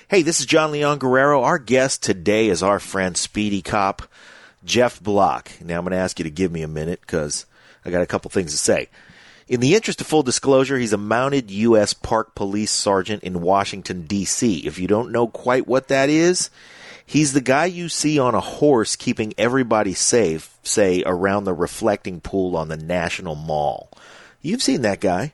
Hey, this is John Leon Guerrero. Our guest today is our friend Speedy Cop, Jeff Bloch. Now, I'm going to ask you to give me a minute because I got a couple things to say. In the interest of full disclosure, he's a mounted U.S. Park Police Sergeant in Washington, D.C. If you don't know quite what that is, he's the guy you see on a horse keeping everybody safe, say, around the reflecting pool on the National Mall. You've seen that guy.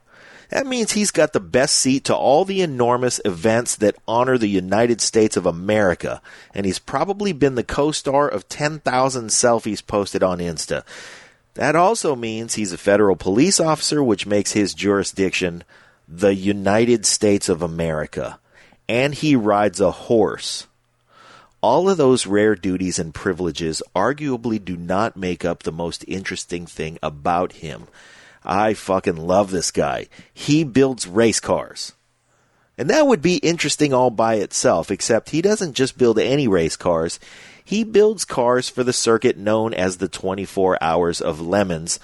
That means he's got the best seat to all the enormous events that honor the United States of America, and he's probably been the co-star of 10,000 selfies posted on Insta. That also means he's a federal police officer, which makes his jurisdiction the United States of America, and he rides a horse. All of those rare duties and privileges arguably do not make up the most interesting thing about him. I fucking love this guy. He builds race cars. And that would be interesting all by itself, except he doesn't just build any race cars. He builds cars for the circuit known as the 24 Hours of Lemons.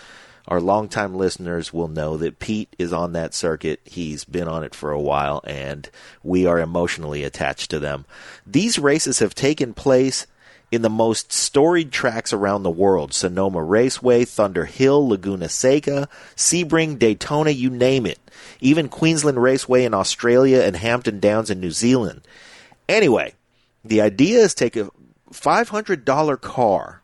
Our longtime listeners will know that Pete is on that circuit. He's been on it for a while, and we are emotionally attached to them. These races have taken place in the most storied tracks around the world: Sonoma Raceway, Thunder Hill, Laguna Seca, Sebring, Daytona, you name it. Even Queensland Raceway in Australia and Hampton Downs in New Zealand. Anyway, the idea is take a $500 car,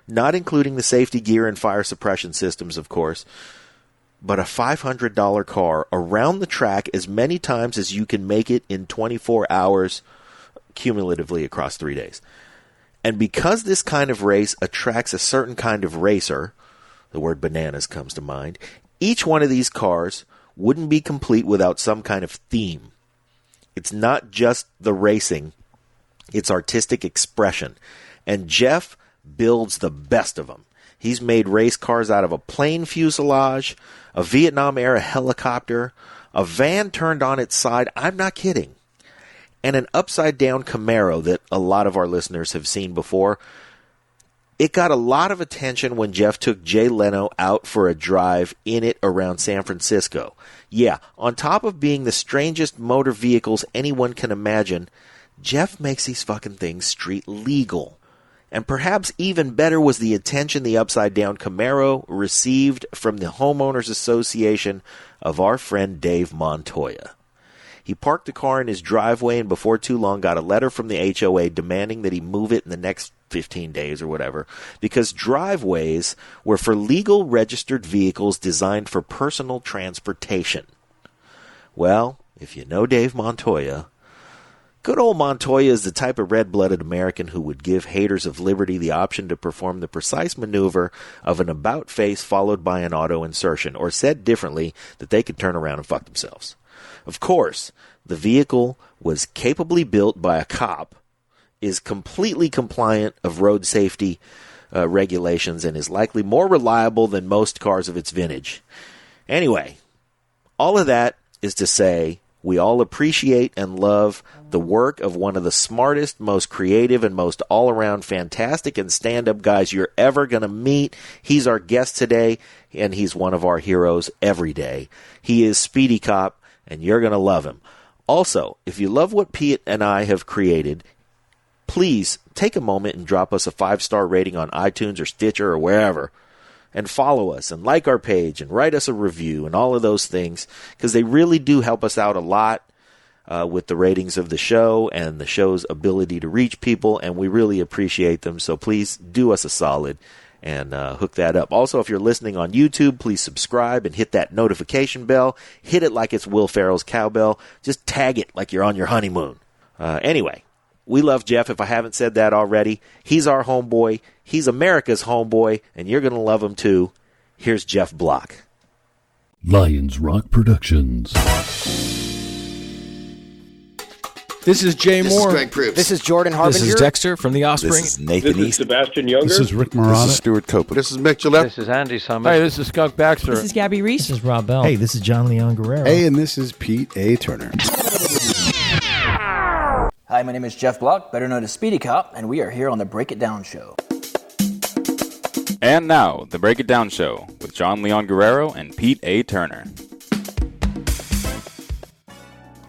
not including the safety gear and fire suppression systems, of course, but a $500 car around the track as many times as you can make it in 24 hours cumulatively across 3 days. And because this kind of race attracts a certain kind of racer, the word bananas comes to mind, each one of these cars wouldn't be complete without some kind of theme. It's not just the racing, it's artistic expression. And Jeff builds the best of them. He's made race cars out of a plane fuselage, a Vietnam-era helicopter, a van turned on its side, I'm not kidding, and an upside-down Camaro that a lot of our listeners have seen before. It got a lot of attention when Jeff took Jay Leno out for a drive in it around San Francisco. Yeah, on top of being the strangest motor vehicles anyone can imagine, Jeff makes these fucking things street legal. And perhaps even better was the attention the upside-down Camaro received from the Homeowners Association of our friend Dave Montoya. He parked the car in his driveway and before too long got a letter from the HOA demanding that he move it in the next 15 days or whatever, because driveways were for legal registered vehicles designed for personal transportation. Well, if you know Dave Montoya, good old Montoya is the type of red-blooded American who would give haters of liberty the option to perform the precise maneuver of an about-face followed by an auto-insertion, or said differently, that they could turn around and fuck themselves. Of course, the vehicle was capably built by a cop, is completely compliant of road safety regulations, and is likely more reliable than most cars of its vintage. Anyway, all of that is to say we all appreciate and love the work of one of the smartest, most creative, and most all-around fantastic and stand-up guys you're ever going to meet. He's our guest today, and he's one of our heroes every day. He is Speedy Cop, and you're going to love him. Also, if you love what Pete and I have created, please take a moment and drop us a 5-star rating on iTunes or Stitcher or wherever, and follow us and like our page and write us a review and all of those things, because they really do help us out a lot with the ratings of the show and the show's ability to reach people, and we really appreciate them. So please do us a solid and hook that up. Also, if you're listening on YouTube, please subscribe and hit that notification bell. Hit it like it's Will Ferrell's cowbell. Just tag it like you're on your honeymoon. Anyway, we love Jeff, if I haven't said that already. He's our homeboy. He's America's homeboy, and you're going to love him too. Here's Jeff Bloch. Lions Rock Productions. This is Jay Moore. This is Greg Proops. This is Jordan Harbinger. This is Dexter from The Offspring. This is Nathan This is East. Sebastian Younger. This is Rick Marotta. This is Stuart Copeland. This is Mick Gillette. This is Andy Summers. Hey, this is Skunk Baxter. This is Gabby Reese. This is Rob Bell. Hey, this is John Leon Guerrero. Hey, and this is Pete A. Turner. Hi, my name is Jeff Bloch, better known as Speedy Cop, and we are here on the Break It Down Show. And now, the Break It Down Show with John Leon Guerrero and Pete A. Turner.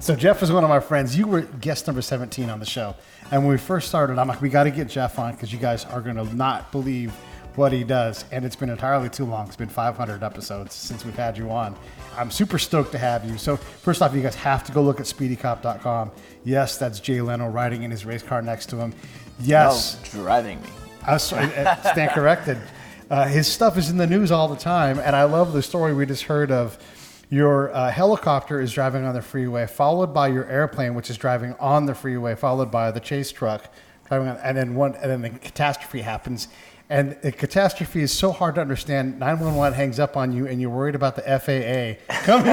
So Jeff is one of my friends. You were guest number 17 on the show. And when we first started, I'm like, we got to get Jeff on because you guys are going to not believe what he does. And it's been entirely too long. It's been 500 episodes since we've had you on. I'm super stoked to have you. So first off, you guys have to go look at speedycop.com. Yes, that's Jay Leno riding in his race car next to him. Yes. No, driving me. I stand corrected. His stuff is in the news all the time. And I love the story we just heard of. Your helicopter is driving on the freeway, followed by your airplane, which is driving on the freeway, followed by the chase truck driving on, and then the catastrophe happens. And the catastrophe is so hard to understand. 911 hangs up on you, and you're worried about the FAA coming.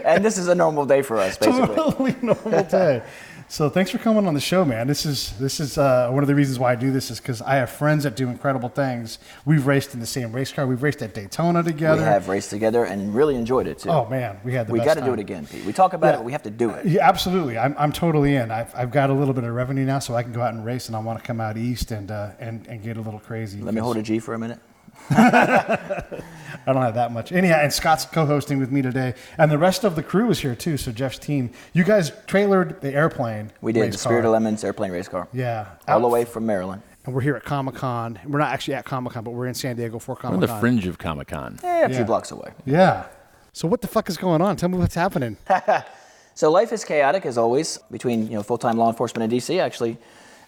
And this is a normal day for us, basically. Totally normal day. So thanks for coming on the show, man. This is one of the reasons why I do this is because I have friends that do incredible things. We've raced in the same race car. We've raced at Daytona together. We have raced together and really enjoyed it too. Oh man, we had the best got to time. do it again, Pete. We talk about it, but we have to do it. Yeah, absolutely. I'm totally in. I've got a little bit of revenue now, so I can go out and race, and I want to come out east and get a little crazy. Let me hold a G for a minute. I don't have that much. Anyhow, and Scott's co-hosting with me today, and the rest of the crew is here too. So Jeff's team, you guys trailered the airplane. We did, race the Spirit car. of Lemons airplane race car. Yeah, All the way from Maryland. And we're here at Comicon. We're not actually at Comicon, but we're in San Diego for Comicon. We're on the fringe of Comicon. A few blocks away. Yeah. So what the fuck is going on? Tell me what's happening. So life is chaotic as always between full-time law enforcement in D.C. Actually,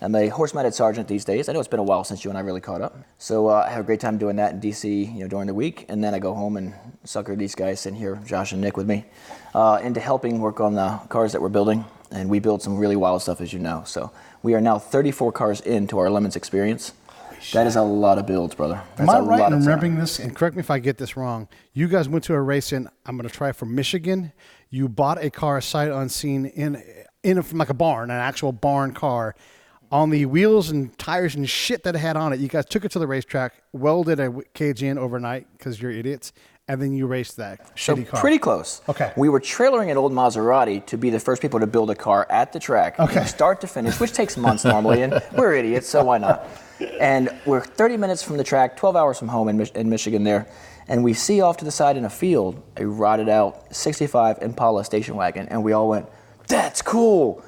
I'm a horse-mounted sergeant these days. I know it's been a while since you and I really caught up. So I have a great time doing that in D.C. During the week, and then I go home and sucker these guys sitting here, Josh and Nick with me, into helping work on the cars that we're building. And we build some really wild stuff, as you know. So we are now 34 cars into our Lemons experience. That is a lot of builds, brother. That's Am I a right lot in of remembering this? And correct me if I get this wrong. You guys went to a race in, I'm going to try from Michigan. You bought a car sight unseen from like a barn, an actual barn car. On the wheels and tires and shit that it had on it, you guys took it to the racetrack, welded a cage in overnight because you're idiots, and then you raced that shitty car. Pretty close. Okay. We were trailering an old Maserati to be the first people to build a car at the track, from start to finish, which takes months normally, and we're idiots, so why not? And we're 30 minutes from the track, 12 hours from home in Michigan there, and we see off to the side in a field a rotted out 65 Impala station wagon, and we all went, "That's cool."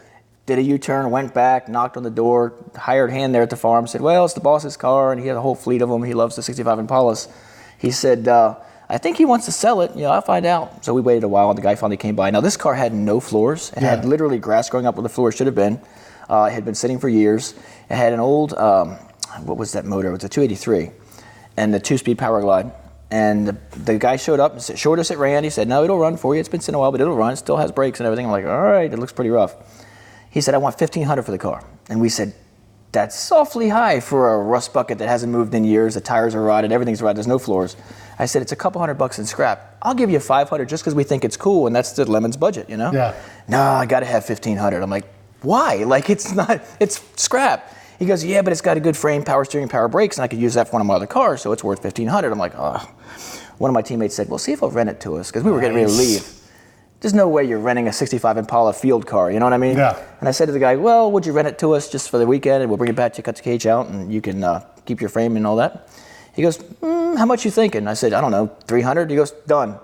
Did a U-turn, went back, knocked on the door, hired hand there at the farm, said, well, it's the boss's car, and he had a whole fleet of them. He loves the 65 Impalas. He said, I think he wants to sell it. I'll find out. So we waited a while, and the guy finally came by. Now, this car had no floors. It had literally grass growing up where the floor should have been. It had been sitting for years. It had an old, what was that motor? It was a 283, and the 2-speed power glide. And the guy showed up and said, showed us it ran. He said, no, it'll run for you. It's been sitting a while, but it'll run. It still has brakes and everything. I'm like, all right, it looks pretty rough. He said, I want $1,500 for the car. And we said, that's awfully high for a rust bucket that hasn't moved in years. The tires are rotted, everything's rotted, there's no floors. I said, it's a couple $100 in scrap. I'll give you $500 just because we think it's cool, and that's the Lemon's budget, Yeah. No, I gotta have $1,500. I'm like, why? Like, it's scrap. He goes, yeah, but it's got a good frame, power steering, power brakes, and I could use that for one of my other cars, so it's worth $1,500. I'm like, oh. One of my teammates said, well, see if he'll rent it to us, because we were getting ready to leave. There's no way you're renting a 65 Impala field car, you know what I mean? Yeah. And I said to the guy, well, would you rent it to us just for the weekend, and we'll bring it back to cut the cage out, and you can keep your frame and all that? He goes, how much you thinking? I said, I don't know, $300? He goes, done.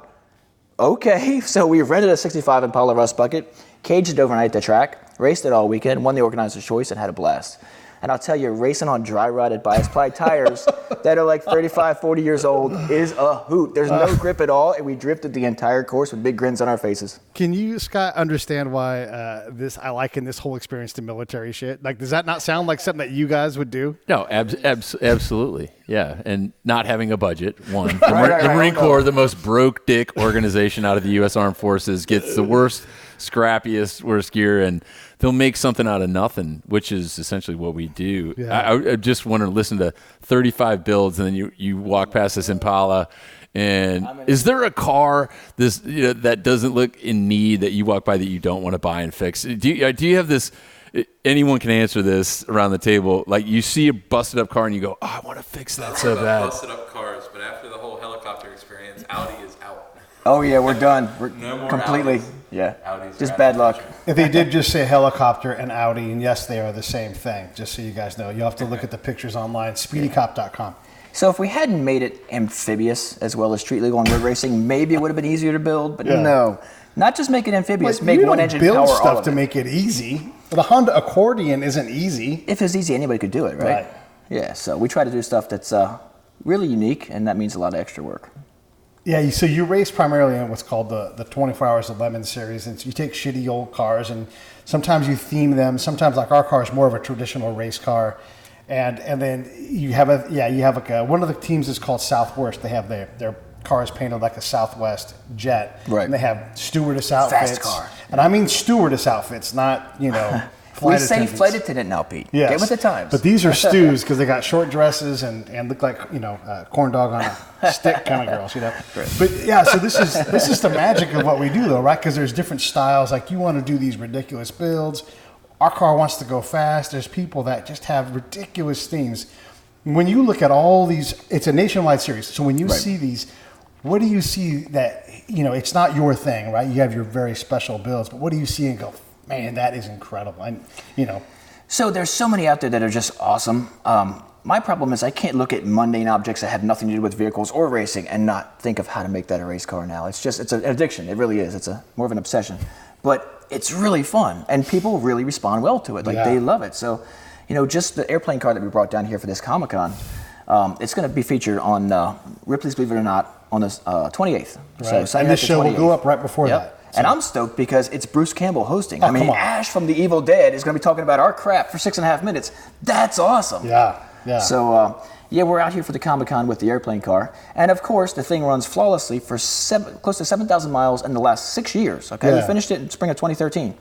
Okay, so we rented a 65 Impala rust bucket, caged it overnight at the track, raced it all weekend, won the organizer's choice, and had a blast. And I'll tell you, racing on dry-rotted bias-ply tires that are like 35, 40 years old is a hoot. There's no grip at all, and we drifted the entire course with big grins on our faces. Can you, Scott, understand why I liken this whole experience to military shit? Like, does that not sound like something that you guys would do? No, absolutely. Yeah, and not having a budget, one. The Marine Corps, the most broke dick organization out of the U.S. Armed Forces, gets the worst, scrappiest, worst gear, and they'll make something out of nothing, which is essentially what we do. Yeah. I just want to listen to 35 builds, and then you walk past this Impala, and is there a car that doesn't look in need that you walk by that you don't want to buy and fix? Do you have this? Anyone can answer this around the table. Like, you see a busted up car and you go, oh, I want to fix that so bad. Busted up cars, but after the whole helicopter experience, Audi is out. Oh yeah, we're done. We're No more completely. Audis. Yeah. Audis Just are bad out. luck. They did just say helicopter and Audi, and yes, they are the same thing, just so you guys know. You'll have to look at the pictures online, speedycop.com. So if we hadn't made it amphibious as well as street legal and road racing, maybe it would have been easier to build, but no. Not just make it amphibious, Like, make you one don't engine build power all stuff of to it. make it easy. The Honda Accordion isn't easy. If it's easy, anybody could do it, right? Yeah, so we try to do stuff that's really unique, and that means a lot of extra work. Yeah, so you race primarily in what's called the 24 Hours of Lemon series, and so you take shitty old cars, and sometimes you theme them. Sometimes, like our car is more of a traditional race car, and then you have one of the teams is called Southwest. They have their cars painted like a Southwest jet, Right? And they have stewardess outfits, Fast car, and I mean stewardess outfits, not we say flight attendant now, Pete. Yes. Get with the times. But these are stews because they got short dresses and look like corn dog on a stick kind of girls, Right. But yeah, so this is the magic of what we do though, right? Because there's different styles. Like you want to do these ridiculous builds. Our car wants to go fast. There's people that just have ridiculous things. When you look at all these, it's a nationwide series. So when you see these, what do you see that it's not your thing, right? You have your very special builds, but what do you see and go, man, that is incredible. And So there's so many out there that are just awesome. My problem is I can't look at mundane objects that have nothing to do with vehicles or racing and not think of how to make that a race car now. It's an addiction. It really is. It's more of an obsession. But it's really fun, and people really respond well to it. They love it. So, just the airplane car that we brought down here for this Comicon, it's going to be featured on Ripley's Believe It or Not on the 28th. right. So And this show will go up right before that. And I'm stoked because it's Bruce Campbell hosting. Oh, come on. Ash from The Evil Dead is going to be talking about our crap for 6.5 minutes. That's awesome. Yeah. So, we're out here for the Comic-Con with the airplane car. And, of course, the thing runs flawlessly for close to 7,000 miles in the last 6 years. Okay, we finished it in spring of 2013.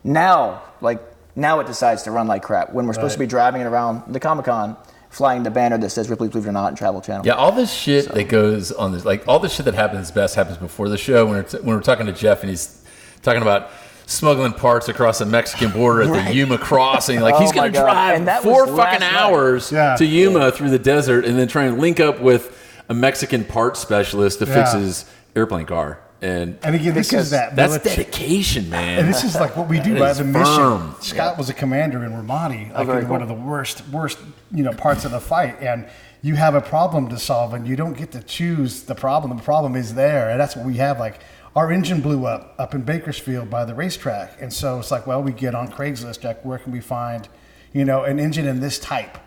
Now it decides to run like crap when we're supposed to be driving it around the Comic-Con, flying the banner that says Ripley, Believe It or Not, and Travel Channel. Yeah, all this shit that goes on this, like all the shit that happens best happens before the show. When we're talking to Jeff and he's talking about smuggling parts across the Mexican border at the Yuma crossing, like he's going to drive 4 fucking hours to Yuma through the desert and then try and link up with a Mexican parts specialist to fix his airplane car. And again, that's dedication, man. And this is like what we do by the mission. Scott was a commander in Ramadi, in one of the worst parts of the fight, and you have a problem to solve, and you don't get to choose the problem. The problem is there, and that's what we have. Like our engine blew up in Bakersfield by the racetrack, and so it's like, well, we get on Craigslist, like where can we find, an engine in this type.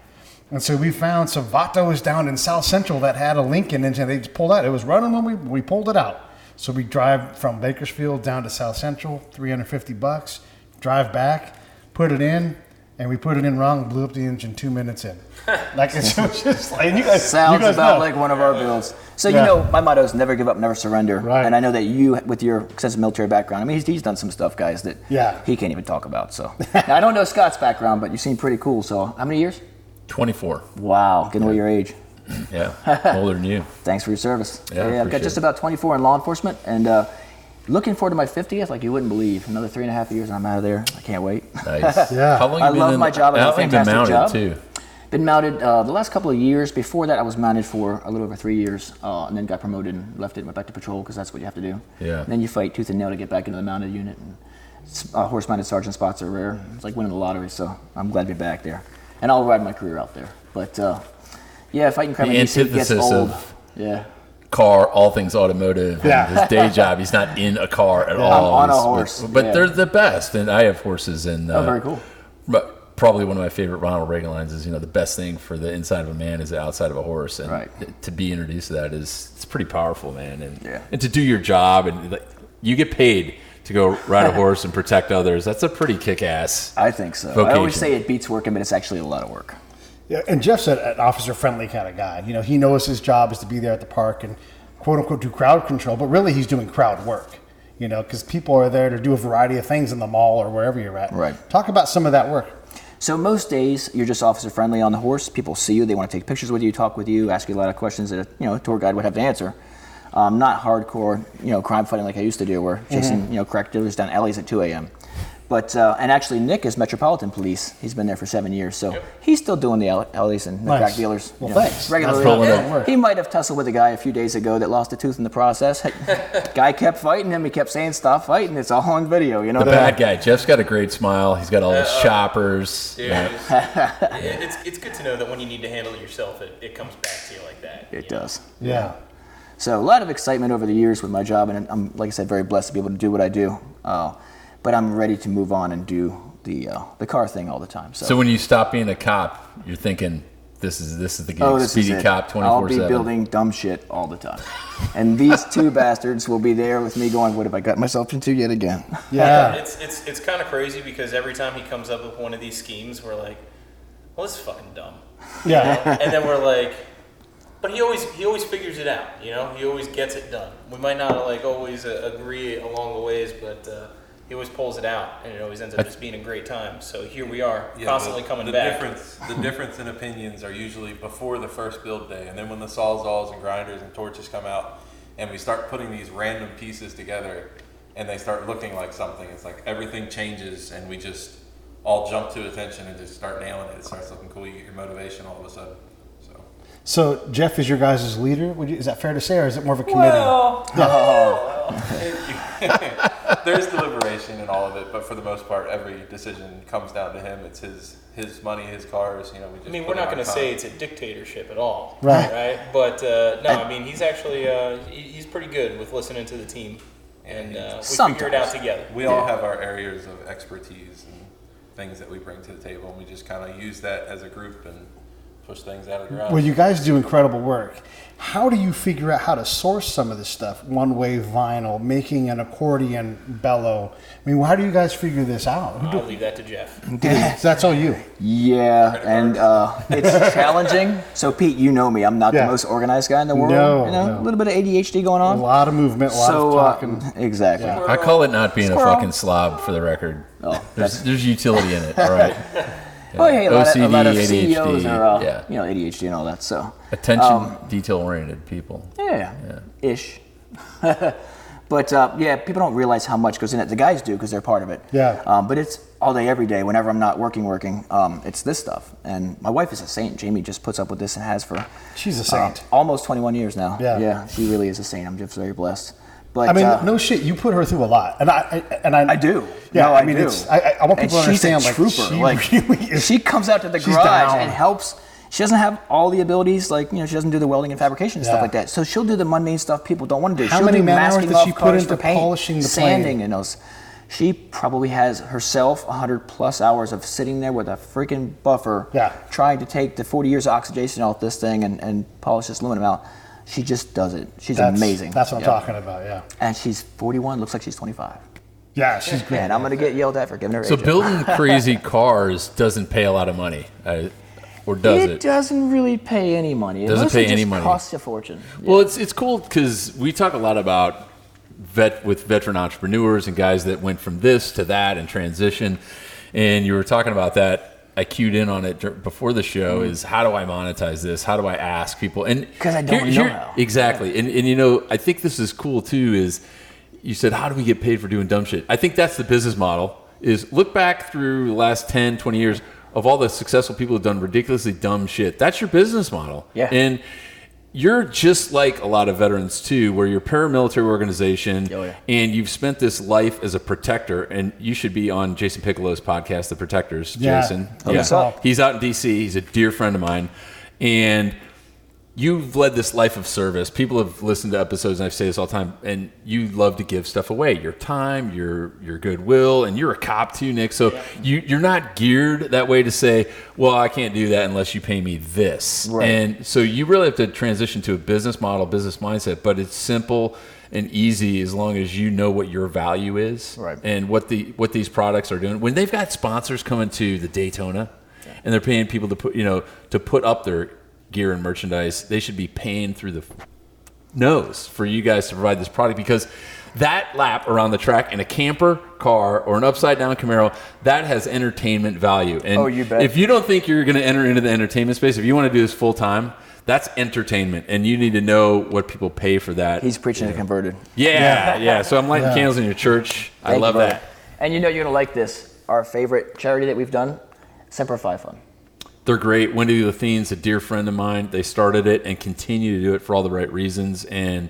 And so we found some Vatos down in South Central that had a Lincoln engine. They just pulled out. It was running when we pulled it out. So we drive from Bakersfield down to South Central, $350, drive back, put it in, and we put it in wrong and blew up the engine 2 minutes in. It's just like, you guys about know. like one of our builds. So, my motto is never give up, never surrender. Right. And I know that you, with your extensive military background, he's done some stuff, guys, that he can't even talk about. So now, I don't know Scott's background, but you seem pretty cool. So how many years? 24. Wow, getting away your age. Yeah, older than you. Thanks for your service. Yeah, I've got just about 24 in law enforcement, and looking forward to my 50th like you wouldn't believe. Another 3.5 years and I'm out of there. I can't wait. Nice. How long I love my job. I have a fantastic mounted job. Too? Been mounted the last couple of years. Before that, I was mounted for a little over 3 years, and then got promoted and left it and went back to patrol because that's what you have to do. Yeah. And then you fight tooth and nail to get back into the mounted unit. And horse-mounted sergeant spots are rare. It's like winning the lottery, so I'm glad to be back there. And I'll ride my career out there. But fighting crime gets old. Car, all things automotive. And his day job, he's not in a car at all. I'm on a horse. But they're the best, and I have horses. And very cool. But probably one of my favorite Ronald Reagan lines is, the best thing for the inside of a man is the outside of a horse. And to be introduced to that it's pretty powerful, man. And to do your job, and you get paid to go ride a horse and protect others. That's a pretty kick-ass I think so. vocation. I always say it beats working, but it's actually a lot of work. Yeah, and Jeff's an officer-friendly kind of guy. He knows his job is to be there at the park and quote-unquote do crowd control, but really he's doing crowd work, because people are there to do a variety of things in the mall or wherever you're at. Right. Talk about some of that work. So most days you're just officer-friendly on the horse. People see you, they want to take pictures with you, talk with you, ask you a lot of questions that a tour guide would have to answer. Not hardcore, crime fighting like I used to do, where chasing, crack dealers down alleys at 2 a.m. But and actually, Nick is Metropolitan Police. He's been there for 7 years, so he's still doing the alleys and the crack dealers. Well, thanks. Regularly. He might have tussled with a guy a few days ago that lost a tooth in the process. Guy kept fighting him. He kept saying, "Stop fighting." It's all on video. The bad guy. Jeff's got a great smile. He's got all his choppers. Dude, it's good to know that when you need to handle it yourself, it comes back to you like that. It does. Yeah. So a lot of excitement over the years with my job, and I'm, like I said, very blessed to be able to do what I do. But I'm ready to move on and do the car thing all the time. So when you stop being a cop, you're thinking, this is the gig. Oh, this Speedy is it. Cop 24/7. I'll be building dumb shit all the time. And these two bastards will be there with me going, what have I got myself into yet again? Yeah. It's kind of crazy because every time he comes up with one of these schemes, we're like, well, this is fucking dumb. Yeah. And then we're like, but he always figures it out, you know? He always gets it done. We might not like always agree along the ways, but he always pulls it out, and it always ends up just being a great time. So here we are, constantly coming back. The difference in opinions are usually before the first build day, and then when the sawzalls and grinders and torches come out, and we start putting these random pieces together, and they start looking like something. It's like everything changes, and we just all jump to attention and just start nailing it. It starts looking cool. You get your motivation all of a sudden. So Jeff is your guys' leader. Is that fair to say, or is it more of a committee? There's deliberation in all of it, but for the most part, every decision comes down to him. It's his money, his cars. You know, we're not going to say it's a dictatorship at all, right? But no, I mean, he's actually he's pretty good with listening to the team, and we figure it out together. We all have our areas of expertise and things that we bring to the table, and we just kind of use that as a group and push things out of the ground. Well, you guys do incredible work. How do you figure out how to source some of this stuff? One-way vinyl, making an accordion bellow. I mean, how do you guys figure this out? I'll leave that to Jeff. So that's all you. Yeah, and it's challenging. So Pete, you know me. I'm not the most organized guy in the world. No, a little bit of ADHD going on. A lot of movement, a lot of talking. Exactly. Yeah. I call it not being a fucking slob, for the record. Oh, there's utility in it, all right? Well, hey, a lot of ADHD, CEOs are, ADHD and all that. So attention, detail-oriented people. Ish. But people don't realize how much goes in it. The guys do because they're part of it. Yeah. But it's all day, every day. Whenever I'm not working, it's this stuff. And my wife is a saint. Jamie just puts up with this and has for. She's a saint. Almost 21 years now. Yeah. She really is a saint. I'm just very blessed. But, I mean, no shit. You put her through a lot, and I do. Yeah, no, I mean, do. I want people to understand. She's a trooper. She really is. She comes out to the garage and helps. She doesn't have all the abilities, she doesn't do the welding and fabrication and stuff like that. So she'll do the mundane stuff people don't want to do. How She'll many do man hours masking does she off put cars into for paint, polishing the sanding, plane? and those. She probably has herself 100+ hours of sitting there with a freaking buffer, trying to take the 40 years of oxidation off this thing and polish this aluminum out. She just does it. She's amazing. That's what I'm talking about, yeah. And she's 41, looks like she's 25. Yeah, she's great. And I'm going to get yelled at for giving her age. So building crazy cars doesn't pay a lot of money, or does it? It doesn't really pay any money. It doesn't pay any money. Costs a fortune. Well, it's cool because we talk a lot about with veteran entrepreneurs and guys that went from this to that and transition. And you were talking about that. I cued in on it before the show is how do I monetize this? How do I ask people? And because I don't know how. Exactly. And I think this is cool too is you said, how do we get paid for doing dumb shit? I think that's the business model is look back through the last 10, 20 years of all the successful people who've done ridiculously dumb shit. That's your business model. Yeah. And you're just like a lot of veterans too, where you're a paramilitary organization and you've spent this life as a protector, and you should be on Jason Piccolo's podcast, The Protectors, Jason. He's out in DC. He's a dear friend of mine. And you've led this life of service. People have listened to episodes, and I say this all the time, and you love to give stuff away, your time, your goodwill, and you're a cop too, Nick. So you're not geared that way to say, well, I can't do that unless you pay me this. Right. And so you really have to transition to a business model, business mindset, but it's simple and easy as long as you know what your value is and what these products are doing. When they've got sponsors coming to the Daytona and they're paying people to put up their gear and merchandise, they should be paying through the nose for you guys to provide this product, because that lap around the track in a camper car or an upside down Camaro, that has entertainment value. And you bet. If you don't think you're going to enter into the entertainment space, if you want to do this full time, that's entertainment, and you need to know what people pay for that. He's preaching to converted. Yeah. So I'm lighting candles in your church. I love that. And you're going to like this. Our favorite charity that we've done, Semper Fi Fund. They're great. Wendy Luthien's a dear friend of mine. They started it and continue to do it for all the right reasons. And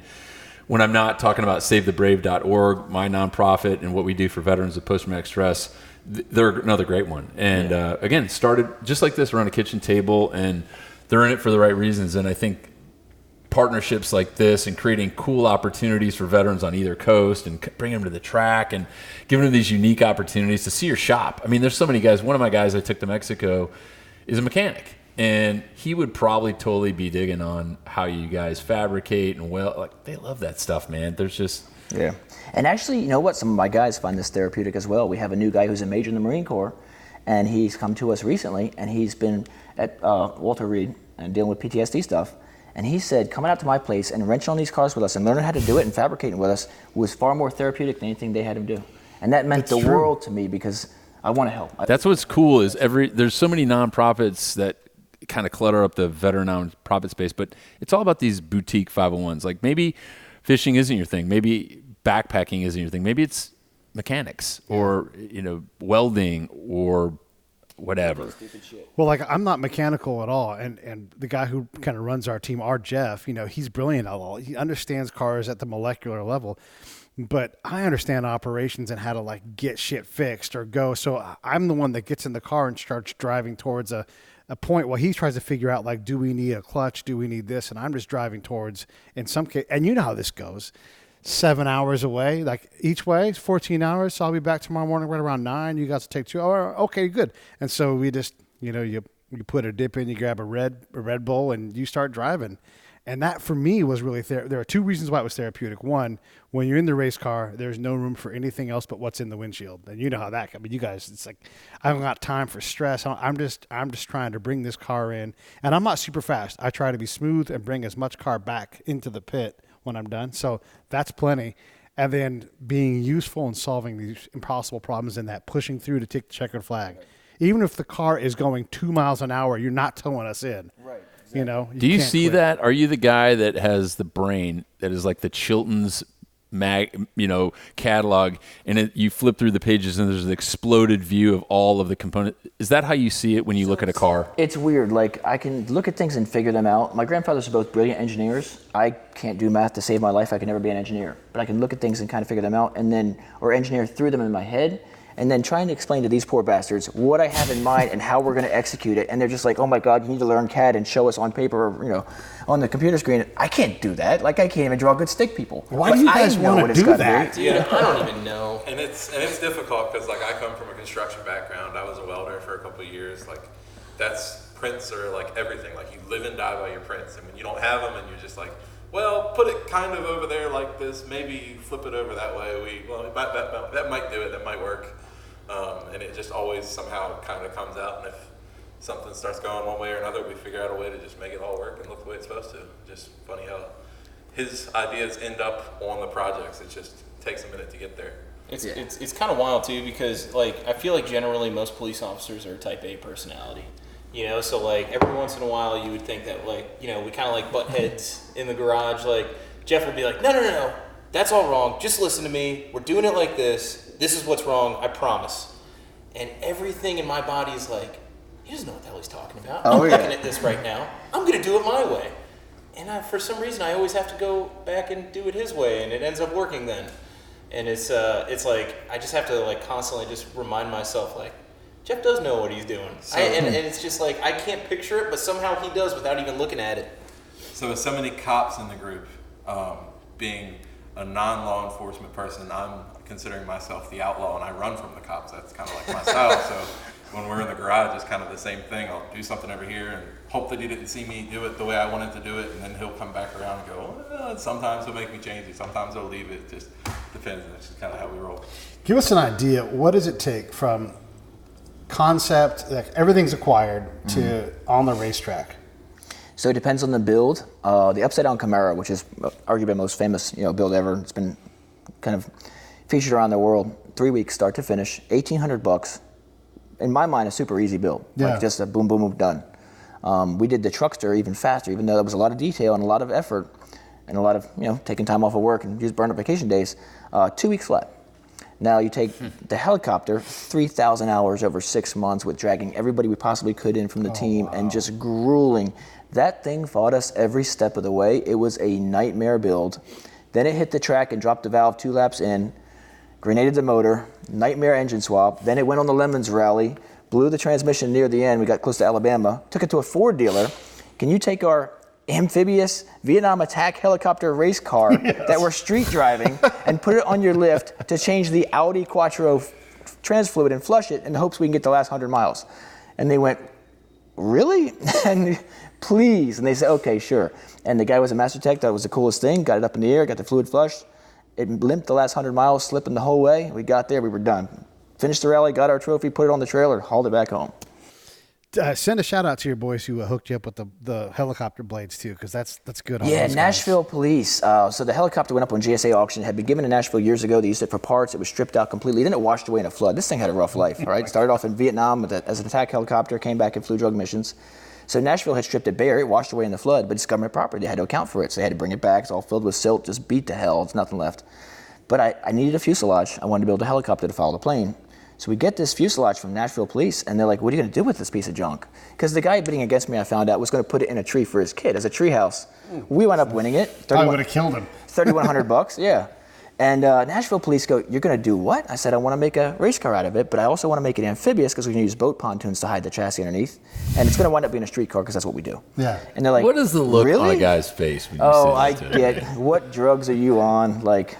when I'm not talking about SaveTheBrave.org, my nonprofit, and what we do for veterans with post-traumatic stress, they're another great one. And again, started just like this around a kitchen table, and they're in it for the right reasons. And I think partnerships like this and creating cool opportunities for veterans on either coast and bringing them to the track and giving them these unique opportunities to see your shop. I mean, there's so many guys. One of my guys I took to Mexico is a mechanic, and he would probably totally be digging on how you guys fabricate and they love that stuff, man. There's just... Yeah. And actually, you know what? Some of my guys find this therapeutic as well. We have a new guy who's a major in the Marine Corps, and he's come to us recently, and he's been at Walter Reed and dealing with PTSD stuff. And he said, coming out to my place and wrenching on these cars with us and learning how to do it and fabricating with us was far more therapeutic than anything they had him do. And that meant the world to me because I want to help. That's what's cool is there's so many nonprofits that kind of clutter up the veteran nonprofit space, but it's all about these boutique 501s. Like maybe fishing isn't your thing. Maybe backpacking isn't your thing. Maybe it's mechanics or, welding or whatever. Well, like I'm not mechanical at all, and the guy who kind of runs our team, our Jeff, he's brilliant at all. He understands cars at the molecular level, but I understand operations and how to get shit fixed or go. So I'm the one that gets in the car and starts driving towards a point while he tries to figure out do we need a clutch, do we need this, and I'm just driving towards in some case, and you know how this goes. 7 hours away, each way, 14 hours. So I'll be back tomorrow morning right around 9. You guys will take 2 hours. Okay, good. And so we just, you put a dip in, you grab a Red Bull, and you start driving. And that for me was really there are 2 reasons why it was therapeutic. One, when you're in the race car, there's no room for anything else but what's in the windshield. And you know how that. I mean, you guys, it's I haven't got time for stress. I'm just trying to bring this car in, and I'm not super fast. I try to be smooth and bring as much car back into the pit when I'm done. So that's plenty. And then being useful and solving these impossible problems and that pushing through to take the checkered flag. Even if the car is going 2 miles an hour, you're not towing us in. Right. Exactly. Do you see that? Are you the guy that has the brain that is like the Chilton's catalog, and you flip through the pages and there's an exploded view of all of the components? Is that how you see it when you look at a car? It's weird. I can look at things and figure them out. My grandfathers are both brilliant engineers. I can't do math to save my life. I can never be an engineer. But I can look at things and kind of figure them out or engineer through them in my head. And then trying to explain to these poor bastards what I have in mind and how we're going to execute it. And they're just like, oh my God, you need to learn CAD and show us on paper or, on the computer screen. I can't do that. I can't even draw good stick people. Why do you guys want to do that? Yeah, I don't even know. And it's difficult because I come from a construction background. I was a welder for a couple of years. That's prints are everything. You live and die by your prints. And when you don't have them and you're just well, put it kind of over there like this. Maybe flip it over that way. That might do it. That might work. And it just always somehow kind of comes out. And if something starts going one way or another, we figure out a way to just make it all work and look the way it's supposed to. Just funny how his ideas end up on the projects. It just takes a minute to get there. It's kind of wild too because I feel like generally most police officers are type A personality. So every once in a while you would think that we kind of butt heads in the garage. Jeff would be like, no, that's all wrong. Just listen to me. We're doing it like this. This is what's wrong. I promise. And everything in my body is he doesn't know what the hell he's talking about. I'm looking at this right now. I'm going to do it my way. And for some reason I always have to go back and do it his way, and it ends up working then. And it's I just have to constantly just remind myself Jeff does know what he's doing. And it's just I can't picture it, but somehow he does without even looking at it. So with so many cops in the group, being a non-law enforcement person, I'm considering myself the outlaw, and I run from the cops. That's kind of my style. So when we're in the garage, it's kind of the same thing. I'll do something over here and hope that he didn't see me do it the way I wanted to do it, and then he'll come back around and go, well, sometimes he'll make me change it. Sometimes he'll leave it. It just depends. That's just kind of how we roll. Give us an idea. What does it take from concept, everything's acquired, to on the racetrack? So it depends on the build. The upside down Camaro, which is arguably the most famous build ever, it's been kind of featured around the world. 3 weeks, start to finish, $1,800. In my mind, a super easy build. Yeah. Just a boom, boom, boom, done. We did the Truckster even faster, even though there was a lot of detail and a lot of effort and a lot of taking time off of work and just burn up vacation days. 2 weeks flat. Now you take the helicopter, 3,000 hours over 6 months with dragging everybody we possibly could in from the team and just grueling. That thing fought us every step of the way. It was a nightmare build. Then it hit the track and dropped the valve 2 laps in, grenaded the motor, nightmare engine swap. Then it went on the Lemons rally, blew the transmission near the end. We got close to Alabama, took it to a Ford dealer. Can you take our amphibious Vietnam attack helicopter race car that we're street driving and put it on your lift to change the Audi Quattro trans fluid and flush it in the hopes we can get the last 100 miles. And they went, really? And please. And they said, okay, sure. And the guy was a master tech, thought it was the coolest thing, got it up in the air, got the fluid flushed. It limped the last 100 miles, slipping the whole way. We got there, we were done. Finished the rally, got our trophy, put it on the trailer, hauled it back home. Send a shout out to your boys who hooked you up with the helicopter blades too, because that's good. On Yeah, those Nashville guys. Police. So the helicopter went up on GSA auction. It had been given to Nashville years ago. They used it for parts. It was stripped out completely. Then it washed away in a flood. This thing had a rough life. All right, started off in Vietnam as an attack helicopter, came back and flew drug missions. So Nashville had stripped it bare. It washed away in the flood, but it's government property. They had to account for it, so they had to bring it back. It's all filled with silt, just beat to hell. There's nothing left. But I needed a fuselage. I wanted to build a helicopter to follow the plane. So we get this fuselage from Nashville Police, and they're like, what are you going to do with this piece of junk? Because the guy bidding against me, I found out, was going to put it in a tree for his kid as a tree house. We wound up winning it. I would have killed him. $3,100, yeah. And Nashville Police go, you're going to do what? I said, I want to make a race car out of it, but I also want to make it amphibious because we can use boat pontoons to hide the chassis underneath. And it's going to wind up being a street car because that's what we do. Yeah. And they're like, What is the look really? on a guy's face when you I say that to him? get, what drugs are you on? Like,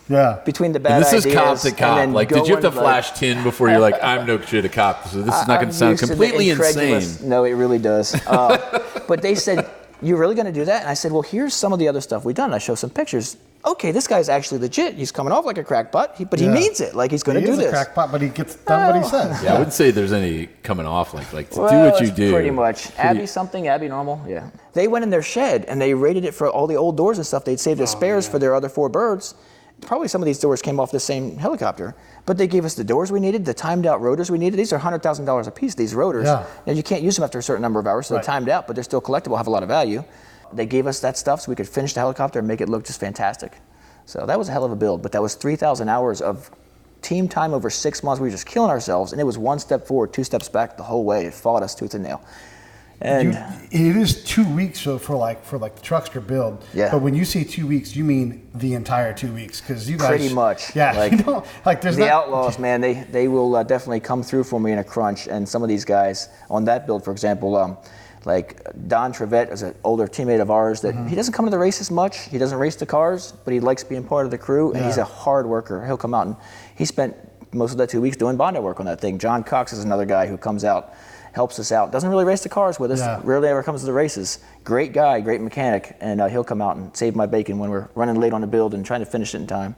Yeah. between the bad And this ideas is cop to and cop. then Like, did you have to going, flash tin before you're like, I'm no shit a cop, so this is not going to sound used the completely incredulous- insane. No, it really does. But they said, you're really going to do that? And I said, well, here's some of the other stuff we've done. I show some pictures. Okay, this guy's actually legit. He's coming off like a crackpot, but he means it. Like he's going to do He is this. a crackpot, but he gets done what he says. Yeah, I wouldn't say there's any coming off like to Well, do what you it's do. Pretty much. Abby something, Abby normal. Yeah. They went in their shed and they rated it for all the old doors and stuff. They'd saved as spares for their other 4 birds. Probably some of these doors came off the same helicopter, but they gave us the doors we needed, the timed out rotors we needed. These are $100,000 a piece, these rotors. Yeah. And you can't use them after a certain number of hours, so they're timed out, but they're still collectible, have a lot of value. They gave us that stuff so we could finish the helicopter and make it look just fantastic. So that was a hell of a build, but that was 3,000 hours of team time over 6 months. We were just killing ourselves, and it was 1 step forward, 2 steps back the whole way. It fought us tooth and nail. And it is 2 weeks for the truckster build. Yeah. But when you say 2 weeks, you mean the entire 2 weeks because you guys pretty much. Yeah. Like, you know, like there's the not, Outlaws, man, they will definitely come through for me in a crunch. And some of these guys on that build, for example, like Don Trevette is an older teammate of ours that he doesn't come to the races much. He doesn't race the cars, but he likes being part of the crew. And he's a hard worker. He'll come out and he spent most of that 2 weeks doing Bondi work on that thing. John Cox is another guy who comes out, helps us out. Doesn't really race the cars with us. Rarely ever comes to the races. Great guy, great mechanic, and he'll come out and save my bacon when we're running late on the build and trying to finish it in time.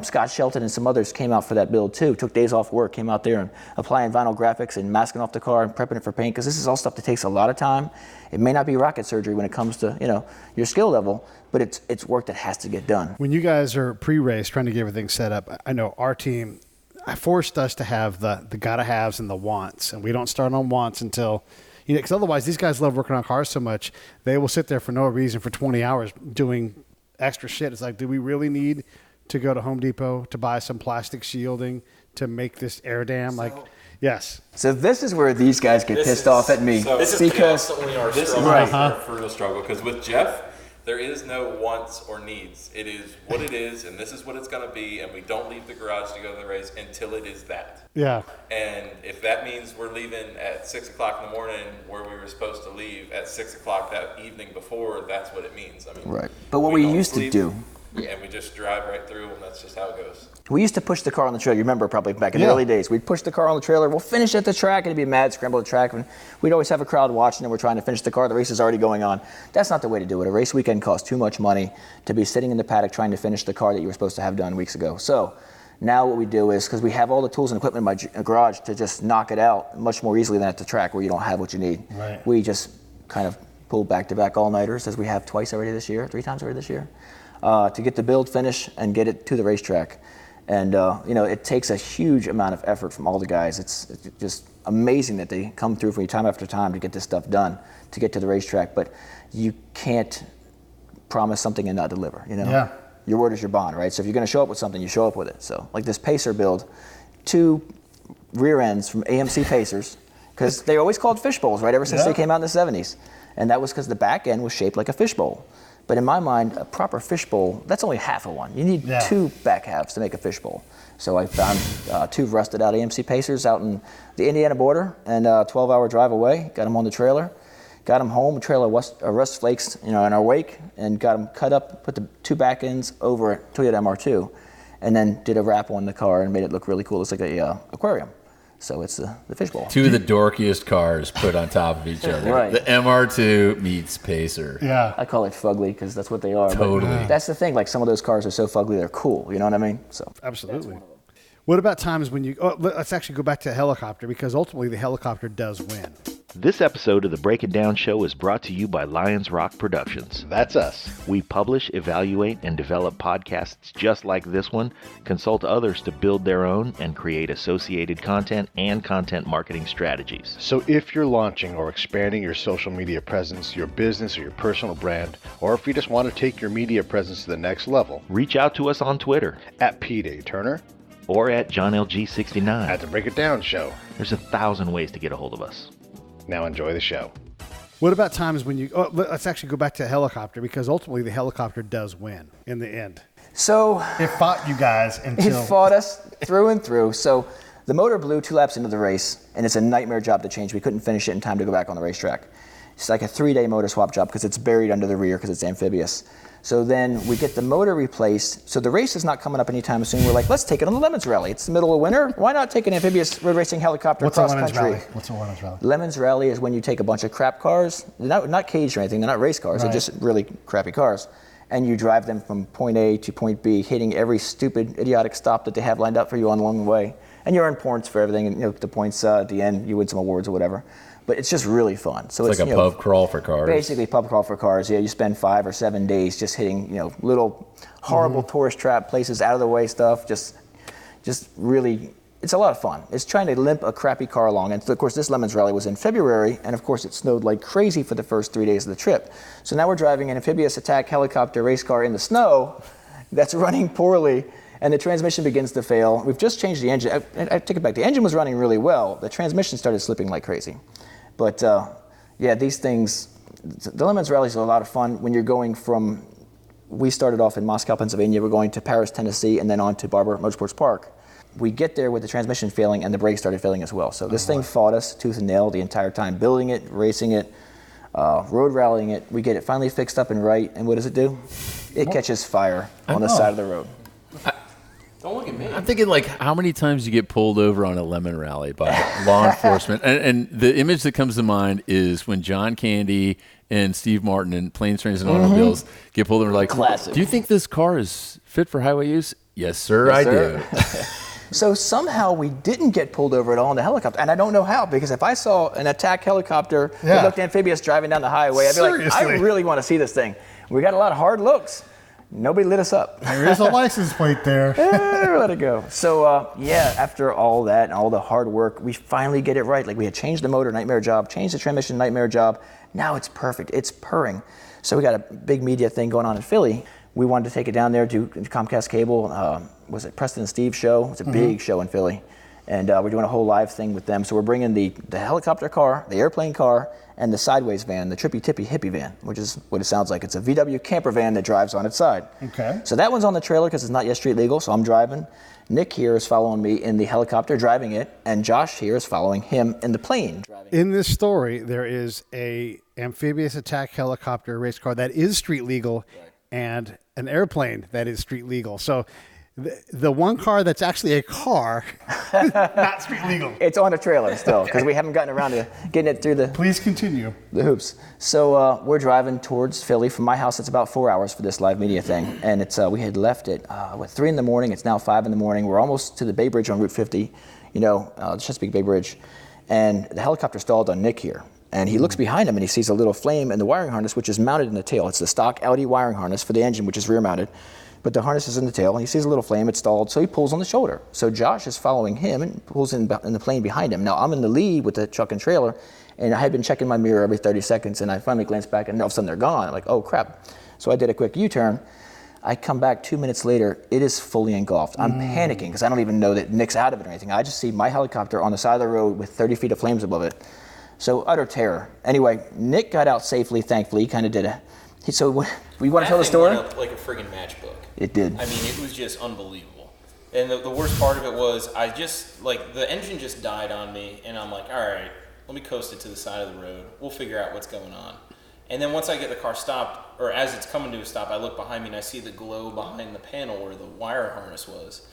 Scott Shelton and some others came out for that build too. Took days off work, came out there and applying vinyl graphics and masking off the car and prepping it for paint because this is all stuff that takes a lot of time. It may not be rocket surgery when it comes to your skill level, but it's work that has to get done. When you guys are pre-race trying to get everything set up, I know our team. I forced us to have the gotta-haves and the wants, and we don't start on wants until, because otherwise these guys love working on cars so much, they will sit there for no reason for 20 hours doing extra shit. It's like, do we really need to go to Home Depot to buy some plastic shielding to make this air dam? Yes. So this is where these guys get pissed off at me. So This is because constantly our This is struggle. our real struggle because with Jeff, there is no wants or needs. It is what it is, and this is what it's going to be, and we don't leave the garage to go to the race until it is that. Yeah. And if that means we're leaving at 6 o'clock in the morning where we were supposed to leave at 6 o'clock that evening before, that's what it means. I mean, Right. But what we don't used to sleep, do. and we just drive right through, and that's just how it goes. We used to push the car on the trailer. You remember probably back in the early days. We'd push the car on the trailer. We'll finish at the track, and it'd be a mad scramble at the track. And we'd always have a crowd watching, and we're trying to finish the car. The race is already going on. That's not the way to do it. A race weekend costs too much money to be sitting in the paddock trying to finish the car that you were supposed to have done weeks ago. So now what we do is, because we have all the tools and equipment in my garage to just knock it out much more easily than at the track where you don't have what you need. Right. We just kind of pull back-to-back all-nighters, as we have three times already this year, to get the build finished and get it to the racetrack. And, it takes a huge amount of effort from all the guys. It's just amazing that they come through for you time after time to get this stuff done, to get to the racetrack. But you can't promise something and not deliver, Yeah. Your word is your bond, right? So if you're going to show up with something, you show up with it. So like this Pacer build, 2 rear ends from AMC Pacers, because they were always called fish bowls, right, ever since they came out in the 70s. And that was because the back end was shaped like a fish bowl. But in my mind, a proper fishbowl, that's only half of one. You need 2 back halves to make a fishbowl. So I found 2 rusted out AMC Pacers out in the Indiana border and a 12-hour drive away. Got them on the trailer. got them home, trail of rust flakes, in our wake, and got them cut up, put the 2 back ends over a Toyota MR2, and then did a wrap on the car and made it look really cool. It's like a aquarium. So it's the fishbowl. 2 of the dorkiest cars put on top of each other. Right. The MR2 meets Pacer. Yeah. I call it fugly because that's what they are. Totally. But that's the thing. Like some of those cars are so fugly, they're cool. You know what I mean? So Absolutely. What about times when you... Oh, let's actually go back to the helicopter, because ultimately the helicopter does win. This episode of the Break It Down Show is brought to you by Lions Rock Productions. That's us. We publish, evaluate, and develop podcasts just like this one, consult others to build their own, and create associated content and content marketing strategies. So if you're launching or expanding your social media presence, your business, or your personal brand, or if you just want to take your media presence to the next level, Reach out to us on Twitter at Pete A. Turner, or at JohnLG69. at the Break It Down Show. There's 1,000 ways to get a hold of us. Now enjoy the show. What about times when you... Oh, let's actually go back to the helicopter, because ultimately the helicopter does win in the end. So It fought you guys until... it fought us through and through. So the motor blew 2 laps into the race, and it's a nightmare job to change. We couldn't finish it in time to go back on the racetrack. It's like a 3-day motor swap job because it's buried under the rear because it's amphibious. So then we get the motor replaced. So the race is not coming up anytime soon. We're like, let's take it on the Lemons Rally. It's the middle of winter. Why not take an amphibious road racing helicopter What's a across Lemons country? Rally? What's a Lemons Rally? Lemons Rally is when you take a bunch of crap cars, not caged or anything, they're not race cars, Right. they're just really crappy cars, and you drive them from point A to point B, hitting every stupid, idiotic stop that they have lined up for you along the way. And you earn points for everything, and the points at the end, you win some awards or whatever. But it's just really fun. So It's like a pub crawl for cars. Basically, pub crawl for cars. Yeah, you spend 5 or 7 days just hitting, little horrible tourist trap places, out of the way stuff. Just really, it's a lot of fun. It's trying to limp a crappy car along. And of course, this Lemons Rally was in February, and of course, it snowed like crazy for the first 3 days of the trip. So now we're driving an amphibious attack helicopter race car in the snow that's running poorly, and the transmission begins to fail. We've just changed the engine. I take it back. The engine was running really well. The transmission started slipping like crazy. But these things, the Lemons Rallies are a lot of fun when you're going from, we started off in Moscow, Pennsylvania, we're going to Paris, Tennessee, and then on to Barber Motorsports Park. We get there with the transmission failing and the brakes started failing as well. So this thing fought us tooth and nail the entire time, building it, racing it, road rallying it. We get it finally fixed up and right, and what does it do? It catches fire on the side of the road. Don't look at me. I'm thinking, like, how many times you get pulled over on a lemon rally by law enforcement. And the image that comes to mind is when John Candy and Steve Martin in Planes, Trains, and Automobiles get pulled over, like, Classic. do you think this car is fit for highway use? Yes, sir, I do. So somehow we didn't get pulled over at all in the helicopter. And I don't know how, because if I saw an attack helicopter that looked amphibious driving down the highway, I'd be like, I really want to see this thing. We got a lot of hard looks. Nobody lit us up. There is a license plate there. Let it go. So, after all that and all the hard work, we finally get it right. Like, we had changed the motor, nightmare job, changed the transmission, nightmare job. Now it's perfect. It's purring. So we got a big media thing going on in Philly. We wanted to take it down there to Comcast Cable. Was it Preston and Steve's show? It's a big show in Philly. And we're doing a whole live thing with them. So we're bringing the helicopter car, the airplane car, and the sideways van, the trippy tippy hippie van, which is what it sounds like. It's a VW camper van that drives on its side. Okay. So that one's on the trailer because it's not yet street legal, so I'm driving. Nick here is following me in the helicopter driving it, and Josh here is following him in the plane. In this story, there is a amphibious attack helicopter race car that is street legal and an airplane that is street legal. So the one car that's actually a car, not street legal. It's on a trailer still because we haven't gotten around to getting it through the Please continue. the hoops. So we're driving towards Philly. From my house, it's about 4 hours for this live media thing. And it's we had left at 3 in the morning. It's now 5 in the morning. We're almost to the Bay Bridge on Route 50, the Chesapeake Bay Bridge. And the helicopter stalled on Nick here. And he looks behind him and he sees a little flame in the wiring harness, which is mounted in the tail. It's the stock Audi wiring harness for the engine, which is rear mounted. But the harness is in the tail, and he sees a little flame, it's stalled, so he pulls on the shoulder. So Josh is following him and pulls in the plane behind him. Now, I'm in the lead with the truck and trailer, and I had been checking my mirror every 30 seconds, and I finally glanced back, and all of a sudden they're gone. I'm like, oh, crap. So I did a quick U-turn. I come back 2 minutes later, it is fully engulfed. I'm panicking, because I don't even know that Nick's out of it or anything. I just see my helicopter on the side of the road with 30 feet of flames above it. So utter terror. Anyway, Nick got out safely, thankfully. He kind of did so we want to tell the story? Went up like a friggin' matchbook. It did. I mean, it was just unbelievable. And the worst part of it was the engine just died on me, and I'm like, all right, Let me coast it to the side of the road. We'll figure out what's going on. And then once I get the car stopped, or as it's coming to a stop, I look behind me and I see the glow behind the panel where the wire harness was.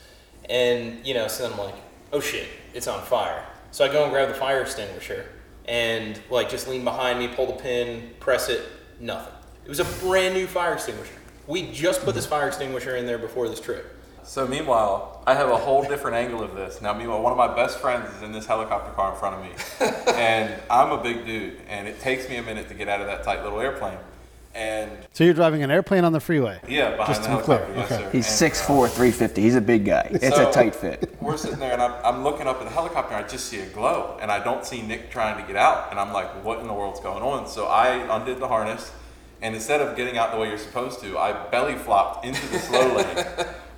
And, so then I'm like, oh shit, it's on fire. So I go and grab the fire extinguisher and just lean behind me, pull the pin, press it, nothing. It was a brand new fire extinguisher. We just put this fire extinguisher in there before this trip. So meanwhile, I have a whole different angle of this. Now, meanwhile, one of my best friends is in this helicopter car in front of me. And I'm a big dude, and it takes me a minute to get out of that tight little airplane. And so you're driving an airplane on the freeway? Yeah, behind the helicopter. Yes, sir. He's 6'4", 350. He's a big guy. It's a tight fit. We're sitting there, and I'm looking up at the helicopter, and I just see a glow, and I don't see Nick trying to get out. And I'm like, what in the world's going on? So I undid the harness, and instead of getting out the way you're supposed to, I belly flopped into the slow lane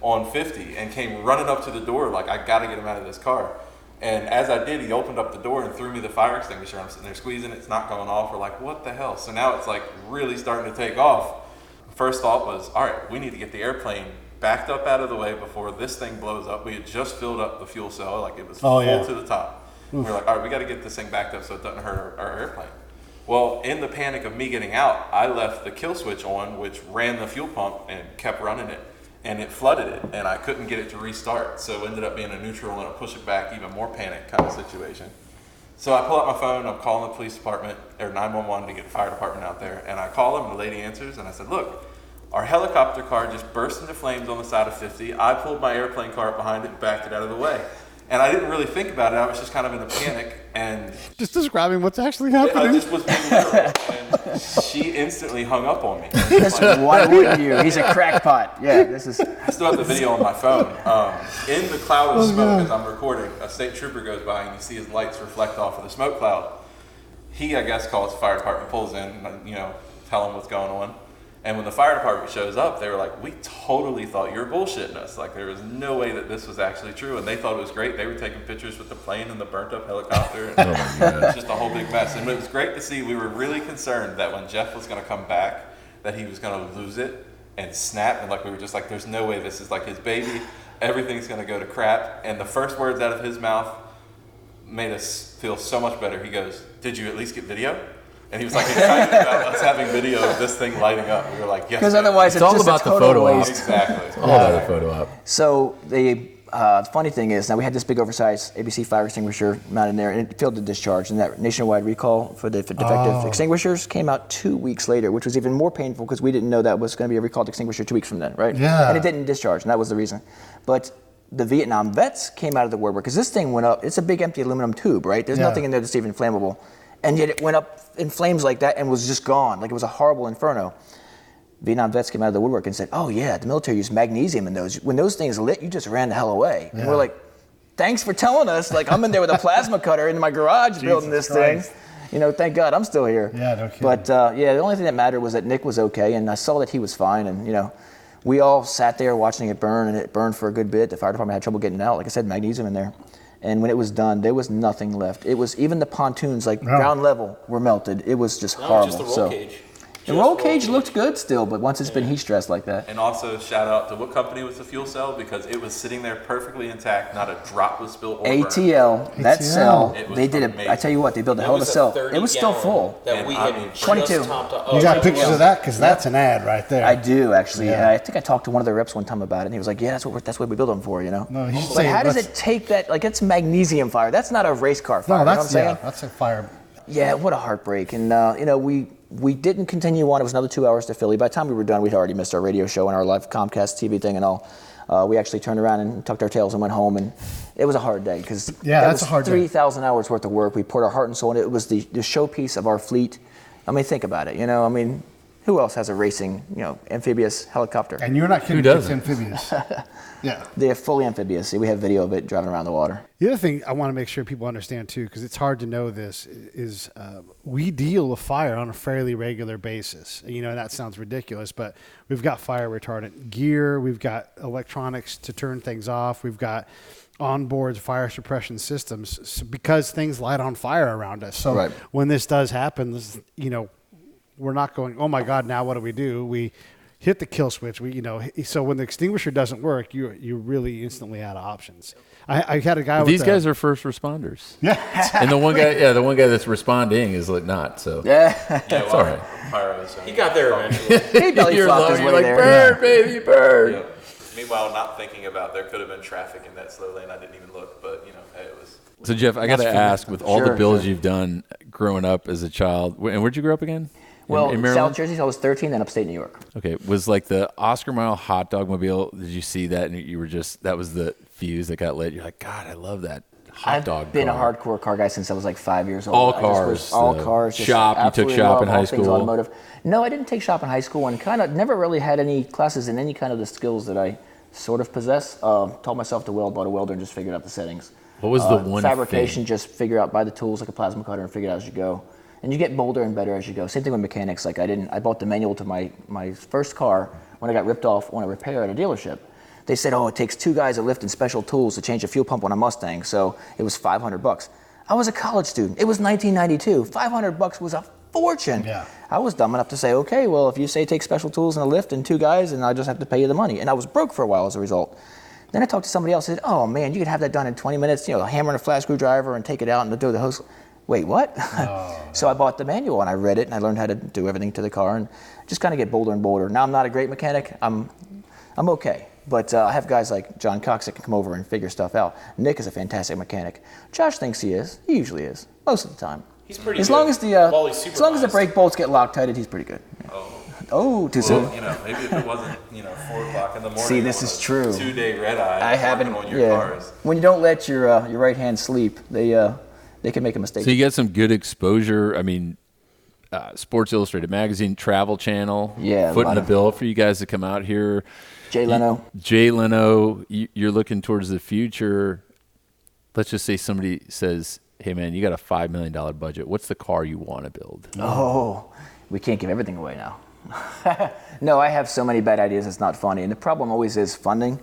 on 50 and came running up to the door like, I got to get him out of this car. And as I did, he opened up the door and threw me the fire extinguisher. I'm sitting there squeezing it, it's not going off. We're like, what the hell? So now it's really starting to take off. First thought was, all right, we need to get the airplane backed up out of the way before this thing blows up. We had just filled up the fuel cell, it was full to the top. We're like, all right, we got to get this thing backed up so it doesn't hurt our airplane. Well, in the panic of me getting out, I left the kill switch on, which ran the fuel pump and kept running it. And it flooded it, and I couldn't get it to restart. So it ended up being a neutral and a push it back, even more panic kind of situation. So I pull out my phone, I'm calling the police department, or 911 to get the fire department out there. And I call them, and the lady answers, and I said, look, our helicopter car just burst into flames on the side of 50. I pulled my airplane car up behind it and backed it out of the way. And I didn't really think about it. I was just kind of in a panic. And just describing what's actually happening. I just was being literal. And she instantly hung up on me. Why wouldn't you? He's a crackpot. Yeah, this is. I still have the video on my phone. In the cloud of smoke as I'm recording, a state trooper goes by and you see his lights reflect off of the smoke cloud. He, I guess, calls the fire department, pulls in, tell him what's going on. And when the fire department shows up, they were like, we totally thought you were bullshitting us. There was no way that this was actually true. And they thought it was great. They were taking pictures with the plane and the burnt up helicopter. And it was just a whole big mess. And it was great to see. We were really concerned that when Jeff was going to come back, that he was going to lose it and snap. And we were just like, there's no way this is his baby. Everything's going to go to crap. And the first words out of his mouth made us feel so much better. He goes, did you at least get video? And he was excited about us having video of this thing lighting up. We were like, yes. Because otherwise, it's all about the photo op. Exactly. It's all about the photo op. So the funny thing is, now we had this big oversized ABC fire extinguisher mounted there, and it failed to discharge. And that nationwide recall for the defective extinguishers came out 2 weeks later, which was even more painful because we didn't know that was going to be a recalled extinguisher 2 weeks from then, right? Yeah. And it didn't discharge, and that was the reason. But the Vietnam vets came out of the woodwork because this thing went up. It's a big empty aluminum tube, right? There's nothing in there that's even flammable. And yet it went up in flames like that and was just gone. It was a horrible inferno. Vietnam vets came out of the woodwork and said, oh yeah, the military used magnesium in those. When those things lit, you just ran the hell away. Yeah. And we're like, thanks for telling us. I'm in there with a plasma cutter in my garage building this thing. Thank God I'm still here. Yeah, no kidding. But the only thing that mattered was that Nick was okay, and I saw that he was fine. And we all sat there watching it burn, and it burned for a good bit. The fire department had trouble getting it out. Like I said, magnesium in there. And when it was done, there was nothing left. It was even the pontoons, ground level, were melted. It was just horrible. Just the roll cage. The roll cage looked good still, but once it's been heat stressed like that. And also shout out to what company was the fuel cell, because it was sitting there perfectly intact, not a drop was spilled or burned. ATL, that cell, they did it. I tell you what, they built a hell of a cell. It was still full. That we had 22. You got pictures of that? Because that's an ad right there. I do, actually. Yeah. I think I talked to one of the reps one time about it, and he was like, yeah, that's what we build them for, No, he's but saying, how does it take that? It's magnesium fire. That's not a race car fire. No, you know what I'm saying? That's a fire. Yeah, what a heartbreak. And, we didn't continue on. It was another 2 hours to Philly. By the time we were done, we'd already missed our radio show and our live Comcast TV thing and all. We actually turned around and tucked our tails and went home. And it was a hard day because that was 3,000 hours worth of work. We poured our heart and soul in it. It was the showpiece of our fleet. Think about it. Who else has a racing, amphibious helicopter? And you're not kidding. It's amphibious. Yeah. They're fully amphibious. We have video of it driving around the water. The other thing I want to make sure people understand too, because it's hard to know this, is we deal with fire on a fairly regular basis. And that sounds ridiculous, but we've got fire retardant gear. We've got electronics to turn things off. We've got onboard fire suppression systems because things light on fire around us. So when this does happen, we're not going, oh my God, now what do? We hit the kill switch. So when the extinguisher doesn't work, you're really instantly out of options. I had a guy. These guys are first responders. Yeah, and the one guy that's responding is like not. So it's all right. He got there eventually. He belly flopped his way like, there. Bird, baby, bird. Yeah. Meanwhile, not thinking about there could have been traffic in that slow lane. I didn't even look, but hey, it was. So Jeff, I got to ask, with all the builds you've done growing up as a child, and where'd you grow up again? Well, in Maryland? South Jersey until I was 13, then upstate New York. Okay, was like the Oscar Mayer hot dog mobile? Did you see that? And you were that was the fuse that got lit. You're like, God, I love that hot dog. I've been car. a hardcore car guy since I was like 5 years old. All cars. All cars. Shop. You took shop in high school. Automotive. No, I didn't take shop in high school, and kind of never really had any classes in any kind of the skills that I sort of possess. Taught myself to weld, bought a welder, and just figured out the settings. What was the one fabrication? thing? Just figure out, buy the tools like a plasma cutter and figure it out as you go. And you get bolder and better as you go. Same thing with mechanics. Like I bought the manual to my first car when I got ripped off on a repair at a dealership. They said, it takes 2 guys that lift in special tools to change a fuel pump on a Mustang. So it was $500. I was a college student. It was 1992. $500 was a fortune. Yeah. I was dumb enough to say, okay, well, if you say take special tools and a lift and 2 guys, and I just have to pay you the money. And I was broke for a while as a result. Then I talked to somebody else and said, oh man, you could have that done in 20 minutes, a hammer and a flat screwdriver and take it out and do the hose. Wait, what? Oh, so I bought the manual and I read it and I learned how to do everything to the car and just kind of get bolder and bolder. Now I'm not a great mechanic. I'm okay. But I have guys like John Cox that can come over and figure stuff out. Nick is a fantastic mechanic. Josh thinks he is. He usually is, most of the time. He's pretty as good. Long as the brake bolts get Loctited, he's pretty good. Oh, too soon. Maybe if it wasn't, 4 o'clock in the morning. See, this is true. 2-day red eye. I haven't. On your cars. When you don't let your right hand sleep, they can make a mistake. So you got some good exposure. I mean, Sports Illustrated Magazine, Travel Channel, footing the bill for you guys to come out here. Jay Leno, you're looking towards the future. Let's just say somebody says, hey, man, you got a $5 million budget. What's the car you want to build? Oh, we can't give everything away now. No, I have so many bad ideas, it's not funny. And the problem always is funding.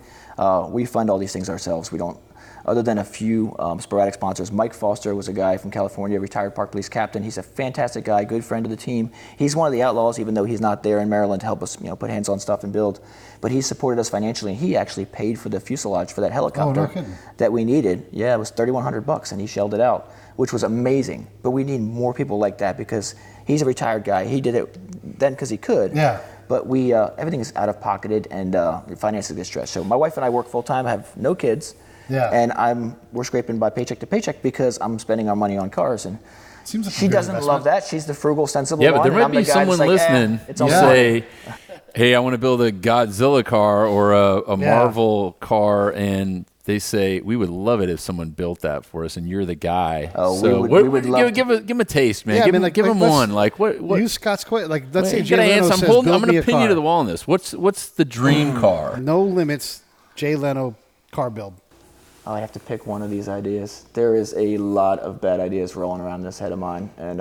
We fund all these things ourselves. We don't, other than a few sporadic sponsors. Mike Foster was a guy from California, retired Park Police captain. He's a fantastic guy, good friend of the team. He's one of the Outlaws, even though he's not there in Maryland to help us, put hands on stuff and build. But he supported us financially, and he actually paid for the fuselage for that helicopter that we needed. Yeah, it was $3,100, and he shelled it out, which was amazing. But we need more people like that because he's a retired guy. He did it then because he could. Yeah. But we everything is out of pocketed, and finances get stressed. So my wife and I work full time. I have no kids. Yeah. And we're scraping by paycheck to paycheck because I'm spending our money on cars. And seems like she doesn't love that. She's the frugal, sensible one. Yeah, but there might be someone listening. You say, hey, I want to build a Godzilla car or a Marvel car, and they say, we would love it if someone built that for us, and you're the guy. Oh, so we would love give him a taste, man. Yeah, give him one. Like what? Use Scott's quote. Like let's say Jay Leno says, I'm going to pin you to the wall on this. What's the dream car? No limits. Jay Leno car build. I have to pick one of these ideas. There is a lot of bad ideas rolling around this head of mine, and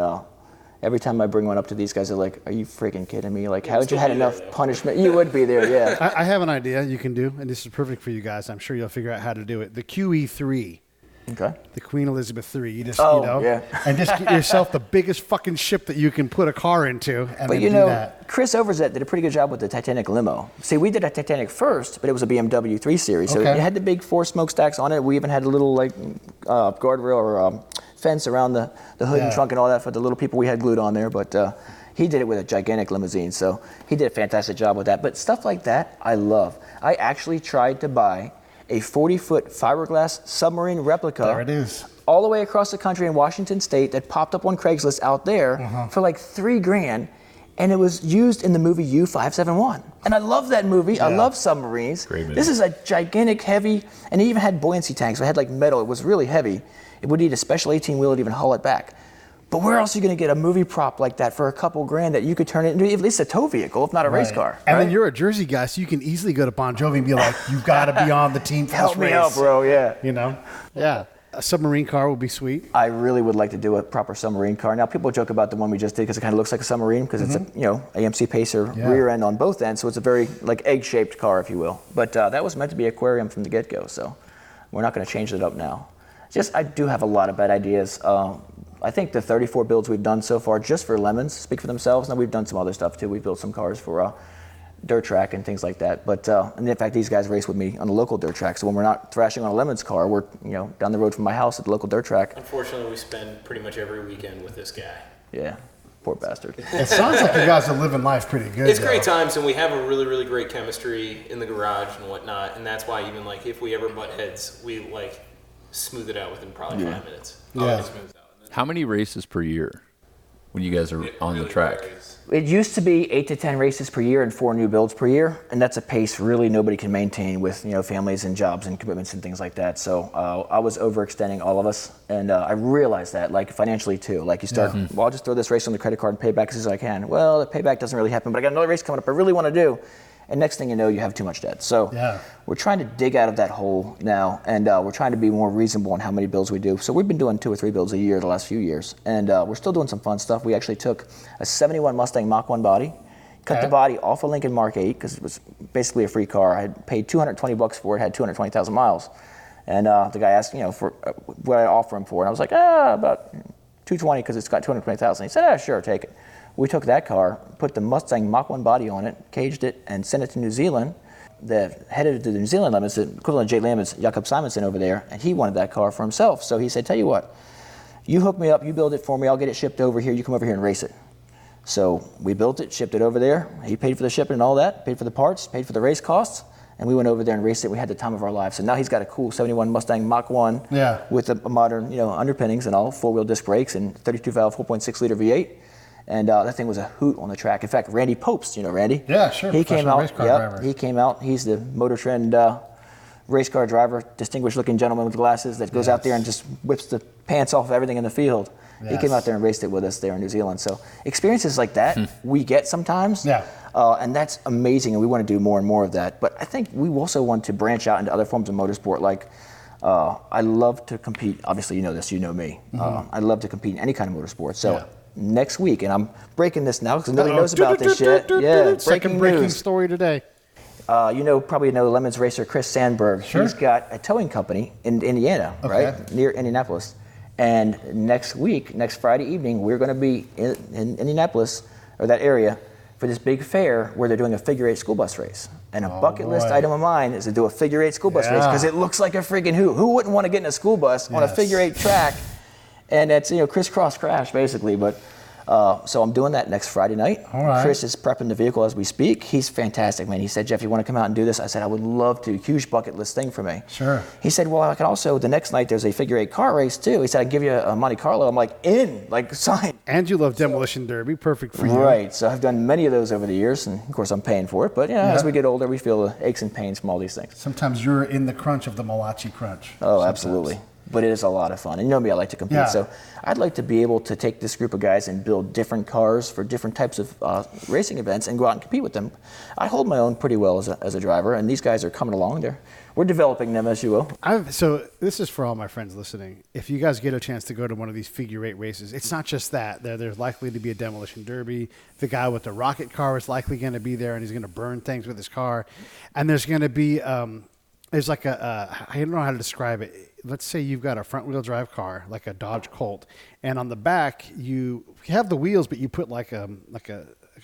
every time I bring one up to these guys, they're like, "Are you freaking kidding me? Like, haven't you had enough punishment? You would be there, yeah." I have an idea you can do, and this is perfect for you guys. I'm sure you'll figure out how to do it. The QE3. Okay. The Queen Elizabeth III. You just, and just get yourself the biggest fucking ship that you can put a car into, and then do that. Chris Overzet did a pretty good job with the Titanic limo. See, we did a Titanic first, but it was a BMW 3 Series, so it had the big 4 smokestacks on it. We even had a little guardrail or fence around the hood and trunk and all that for the little people we had glued on there. But he did it with a gigantic limousine, so he did a fantastic job with that. But stuff like that, I love. I actually tried to buy a 40-foot fiberglass submarine replica. There it is. All the way across the country in Washington State that popped up on Craigslist out there for like $3,000. And it was used in the movie U-571. And I love that movie. Yeah. I love submarines. Great movie. This is a gigantic, heavy, and it even had buoyancy tanks. So it had like metal. It was really heavy. It would need a special 18-wheel to even haul it back. But where else are you going to get a movie prop like that for a couple grand that you could turn it into at least a tow vehicle, if not a race car? And then you're a Jersey guy, so you can easily go to Bon Jovi and be like, you've got to be on the team for Help this race. me out, bro, yeah. Yeah. A submarine car would be sweet. I really would like to do a proper submarine car. Now, people joke about the one we just did because it kind of looks like a submarine because it's a AMC Pacer rear end on both ends, so it's a very like egg-shaped car, if you will. But that was meant to be aquarium from the get-go, so we're not going to change it up now. I do have a lot of bad ideas. I think the 34 builds we've done so far, just for Lemons, speak for themselves. Now, we've done some other stuff, too. We've built some cars for dirt track and things like that. But and in fact, these guys race with me on the local dirt track. So when we're not thrashing on a Lemons car, we're down the road from my house at the local dirt track. Unfortunately, we spend pretty much every weekend with this guy. Yeah, poor bastard. It sounds like you guys are living life pretty good. It's great times, and we have a really, really great chemistry in the garage and whatnot. And that's why even like if we ever butt heads, we like smooth it out within probably 5 minutes. Yeah. How many races per year when you guys are on the track? It used to be 8 to 10 races per year and 4 new builds per year, and that's a pace really nobody can maintain with families and jobs and commitments and things like that. So I was overextending all of us, and I realized that, like financially too. Like you start, well, I'll just throw this race on the credit card and pay back as soon as I can. Well, the payback doesn't really happen, but I got another race coming up I really want to do. And next thing you know, you have too much debt. So we're trying to dig out of that hole now, and we're trying to be more reasonable on how many builds we do. So we've been doing 2 or 3 builds a year the last few years, and we're still doing some fun stuff. We actually took a 71 Mustang Mach 1 body, cut the body off a Lincoln Mark 8 because it was basically a free car. I had paid $220 for it, had 220,000 miles. And the guy asked, for what I offer him for, and I was like, about 220 because it's got 220,000. He said, sure, take it. We took that car, put the Mustang Mach 1 body on it, caged it, and sent it to New Zealand. The head of the New Zealand Lemons, the equivalent of J. Lamm is Jakob Simonson over there, and he wanted that car for himself. So he said, tell you what, you hook me up, you build it for me, I'll get it shipped over here, you come over here and race it. So we built it, shipped it over there. He paid for the shipping and all that, paid for the parts, paid for the race costs, and we went over there and raced it. We had the time of our lives. So now he's got a cool 71 Mustang Mach 1 with a modern underpinnings and all, 4-wheel disc brakes and 32-valve 4.6-liter V8. And that thing was a hoot on the track. In fact, Randy Popes, Randy? Yeah, sure. He came out. Race car driver. He came out. He's the Motor Trend race car driver, distinguished-looking gentleman with glasses that goes out there and just whips the pants off of everything in the field. He came out there and raced it with us there in New Zealand. So experiences like that we get sometimes. And that's amazing, and we want to do more and more of that. But I think we also want to branch out into other forms of motorsport. Like I love to compete. Obviously, you know this. You know me. I love to compete in any kind of motorsport. So. Next week, and I'm breaking this now because nobody knows about this shit. Breaking story today. Probably know Lemons racer Chris Sandberg. Sure. He's got a towing company in Indiana, right near Indianapolis. And next Friday evening, we're going to be in Indianapolis or that area for this big fair where they're doing a figure-8 school bus race. And a bucket list item of mine is to do a figure-8 school bus race because it looks like a friggin' hoot. Who wouldn't want to get in a school bus on a figure-8 track? And it's, crisscross crash, basically. But so I'm doing that next Friday night. All right. Chris is prepping the vehicle as we speak. He's fantastic, man. He said, Jeff, you want to come out and do this? I said, I would love to. Huge bucket list thing for me. Sure. He said, well, I can also, the next night, there's a figure-8 car race, too. He said, I'd give you a Monte Carlo. I'm like, sign. And you love Demolition Derby. Perfect for you. Right. So I've done many of those over the years. And, of course, I'm paying for it. But, as we get older, we feel the aches and pains from all these things. Sometimes you're in the crunch of the Malachi crunch. Oh, absolutely. But it is a lot of fun. And you know me, I like to compete. So I'd like to be able to take this group of guys and build different cars for different types of racing events and go out and compete with them. I hold my own pretty well as a driver, and these guys are coming along. We're developing them, as you will. So this is for all my friends listening. If you guys get a chance to go to one of these figure-8 races, it's not just that. There's likely to be a demolition derby. The guy with the rocket car is likely going to be there, and he's going to burn things with his car. And there's going to be there's like I don't know how to describe it. Let's say you've got a front-wheel drive car, like a Dodge Colt, and on the back you have the wheels, but you put like a